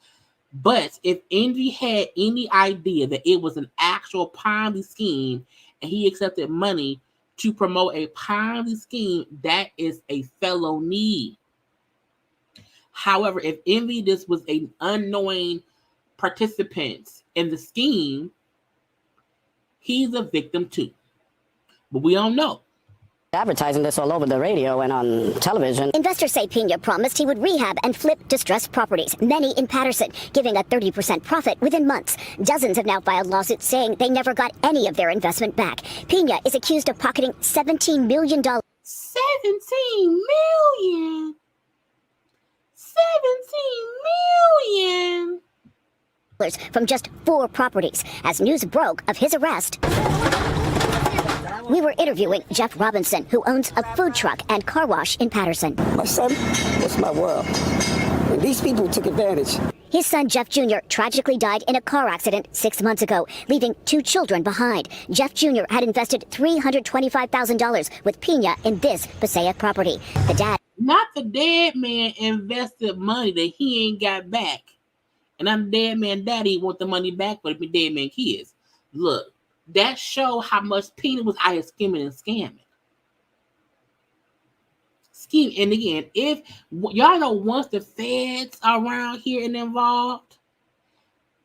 [SPEAKER 1] But if Envy had any idea that it was an actual Ponzi scheme and he accepted money to promote a Ponzi scheme, that is a felony. However, if Envy this was an unknowing participant in the scheme, he's a victim too. But we don't know.
[SPEAKER 5] Advertising this all over the radio and on television.
[SPEAKER 2] Investors say Pena promised he would rehab and flip distressed properties, many in Patterson, giving a 30% profit within months. Dozens have now filed lawsuits saying they never got any of their investment back. Pena is accused of pocketing $17 million.
[SPEAKER 1] 17 million? 17 million?
[SPEAKER 2] From just 4 properties. As news broke of his arrest, we were interviewing Jeff Robinson, who owns a food truck and car wash in Patterson.
[SPEAKER 6] My son was my world, and these people took advantage.
[SPEAKER 2] His son, Jeff Jr., tragically died in a car accident 6 months ago, leaving 2 children behind. Jeff Jr. had invested $325,000 with Pena in this Passaic property. The dad...
[SPEAKER 1] Not the dead man invested money that he ain't got back. And I'm the dead man daddy want the money back for the dead man kids. Look, that show how much Pena was out here scheming and scamming. And again, if y'all know, once the feds are around here and involved,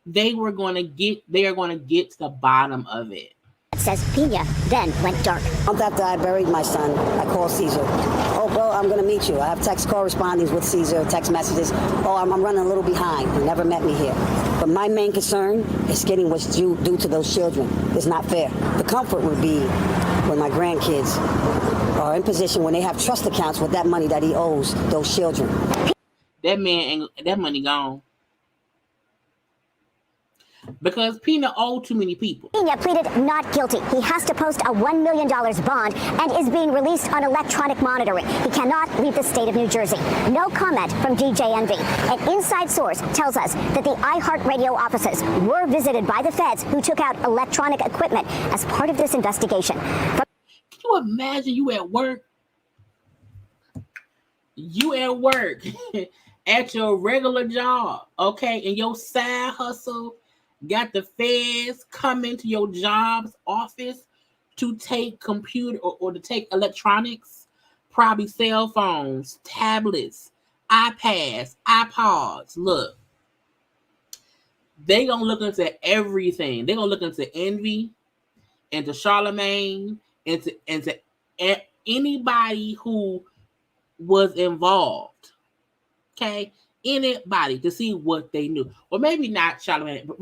[SPEAKER 1] they are going to get to the bottom of it.
[SPEAKER 2] Says Pena then went dark.
[SPEAKER 6] A month after I buried my son, I called Caesar. Oh, bro, I'm going to meet you. I have text correspondence with Caesar, text messages. Oh, I'm running a little behind. He never met me here. But my main concern is getting what's due to those children. It's not fair. The comfort would be when my grandkids are in position when they have trust accounts with that money that he owes those children.
[SPEAKER 1] That man ain't that money gone. Because Pina owed too many people.
[SPEAKER 7] Pena pleaded not guilty. He has to post a $1 million bond and is being released on electronic monitoring. He cannot leave the state of New Jersey. No comment from DJ Envy. An inside source tells us that the iHeartRadio offices were visited by the feds who took out electronic equipment as part of this investigation.
[SPEAKER 1] Can you imagine you at work? You at work at your regular job, okay, and your side hustle got the feds come into your job's office to take computer or to take electronics, probably cell phones, tablets, iPads, iPods. Look, they gonna look into everything. They gonna look into Envy, into Charlemagne, into anybody who was involved. Okay. Anybody to see what they knew, or maybe not Charlemagne, but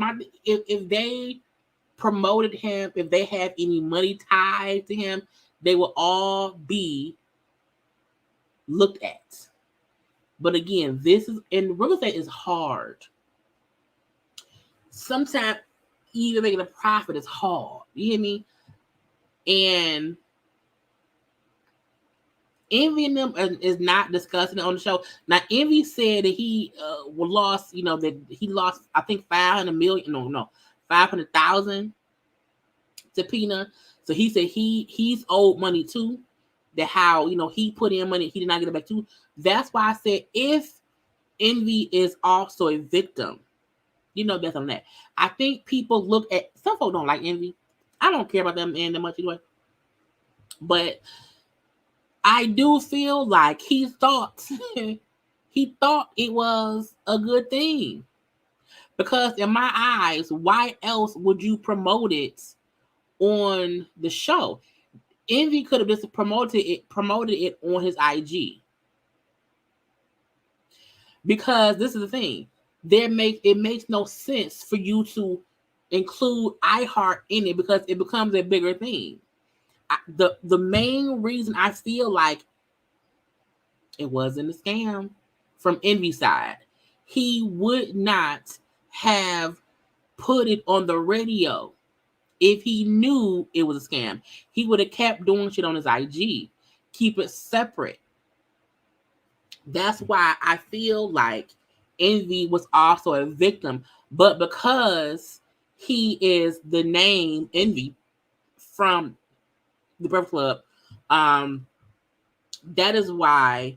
[SPEAKER 1] if they promoted him, if they have any money tied to him, they will all be looked at. But again, this is in real estate is hard. Sometimes even making a profit is hard. You hear me? And Envy and them is not discussing it on the show. Now, Envy said that he lost, that he lost, I think, 500,000 to Pina. So he said he's owed money too. That how, he put in money, he did not get it back too. That's why I said if Envy is also a victim, that's on that. I think people look at, some folks don't like Envy. I don't care about them and that much anyway. But I do feel like he thought it was a good thing, because in my eyes, why else would you promote it on the show? Envy could have just promoted it on his IG, because this is the thing. It makes no sense for you to include iHeart in it, because it becomes a bigger thing. The main reason I feel like it wasn't a scam from Envy's side, he would not have put it on the radio if he knew it was a scam. He would have kept doing shit on his IG, keep it separate. That's why I feel like Envy was also a victim, but because he is the name Envy from the Breakfast Club, that is why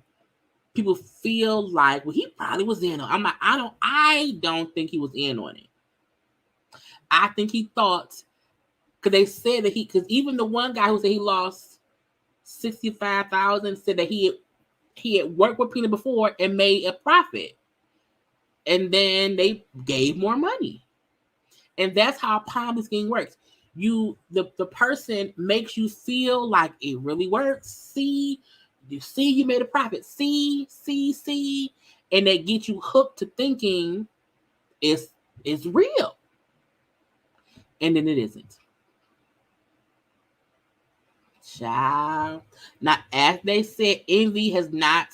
[SPEAKER 1] people feel like, well, he probably was in on it. I don't think he was in on it. I think he thought, because they said that because even the one guy who said he lost 65,000 said that he had worked with Pina before and made a profit, and then they gave more money, and that's how Ponzi scheme works. The person makes you feel like it really works. You made a profit. And they get you hooked to thinking it's real. And then it isn't. Child. Now, as they said, Envy has not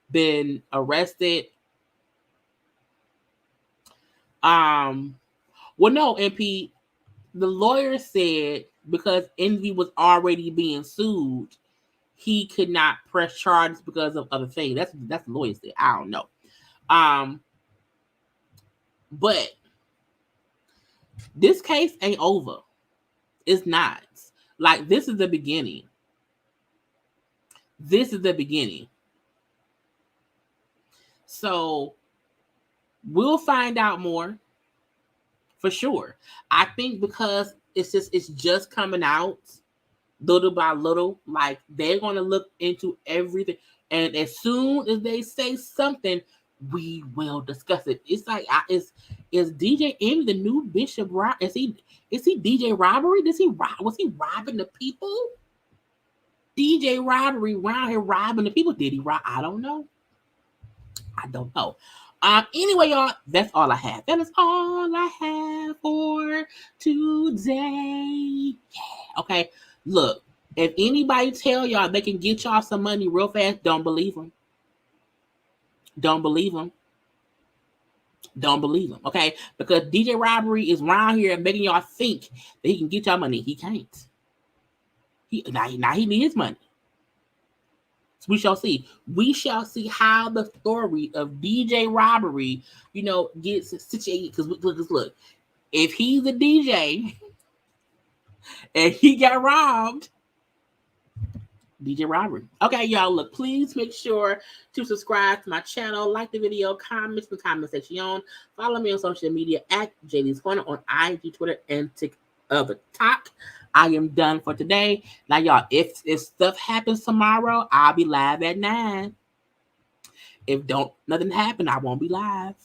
[SPEAKER 1] been arrested. Well, no, MP. The lawyer said because Envy was already being sued, he could not press charges because of other things. That's the lawyer said. I don't know. But this case ain't over. It's not. Like, this is the beginning. This is the beginning. So we'll find out more. For sure. I think because it's just coming out little by little, like they're going to look into everything. And as soon as they say something, we will discuss it. It's like, is DJ M the new Bishop? Is he DJ robbery? Was he robbing the people? DJ robbery around here robbing the people. Did he rob? I don't know. Anyway, y'all, that's all I have. That is all I have for today. Yeah. Okay. Look, If anybody tell y'all they can get y'all some money real fast, don't believe them. Don't believe them. Don't believe them, okay? Because DJ Robbery is around here making y'all think that he can get y'all money. He can't. Now he needs money. So we shall see. We shall see how the story of DJ Robbery, gets situated. Because look, if he's a DJ and he got robbed, DJ Robbery. Okay, y'all, look, please make sure to subscribe to my channel, like the video, comment in the comment section. Follow me on social media at JayLeesCorner on IG, Twitter, and TikTok. I am done for today. Now, y'all, if stuff happens tomorrow, I'll be live at 9. If nothing happen, I won't be live.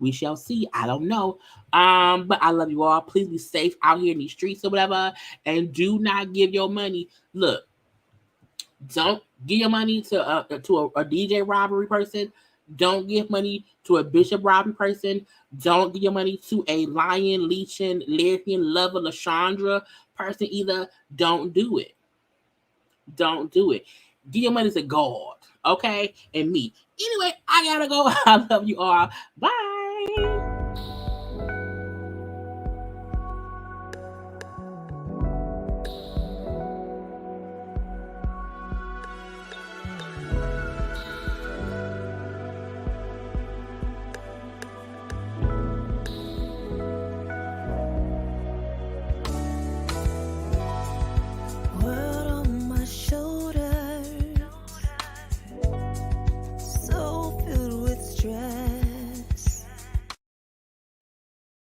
[SPEAKER 1] We shall see. I don't know. But I love you all. Please be safe out here in these streets or whatever. And do not give your money. Look, don't give your money to a DJ Robbery person. Don't give money to a Bishop Robbery person. Don't give your money to a Lion, Leechin, Lyrian, Lover, Lashandra person either. Don't do it. Don't do it. Give your money to God, okay? And me. Anyway, I gotta go. I love you all. Bye.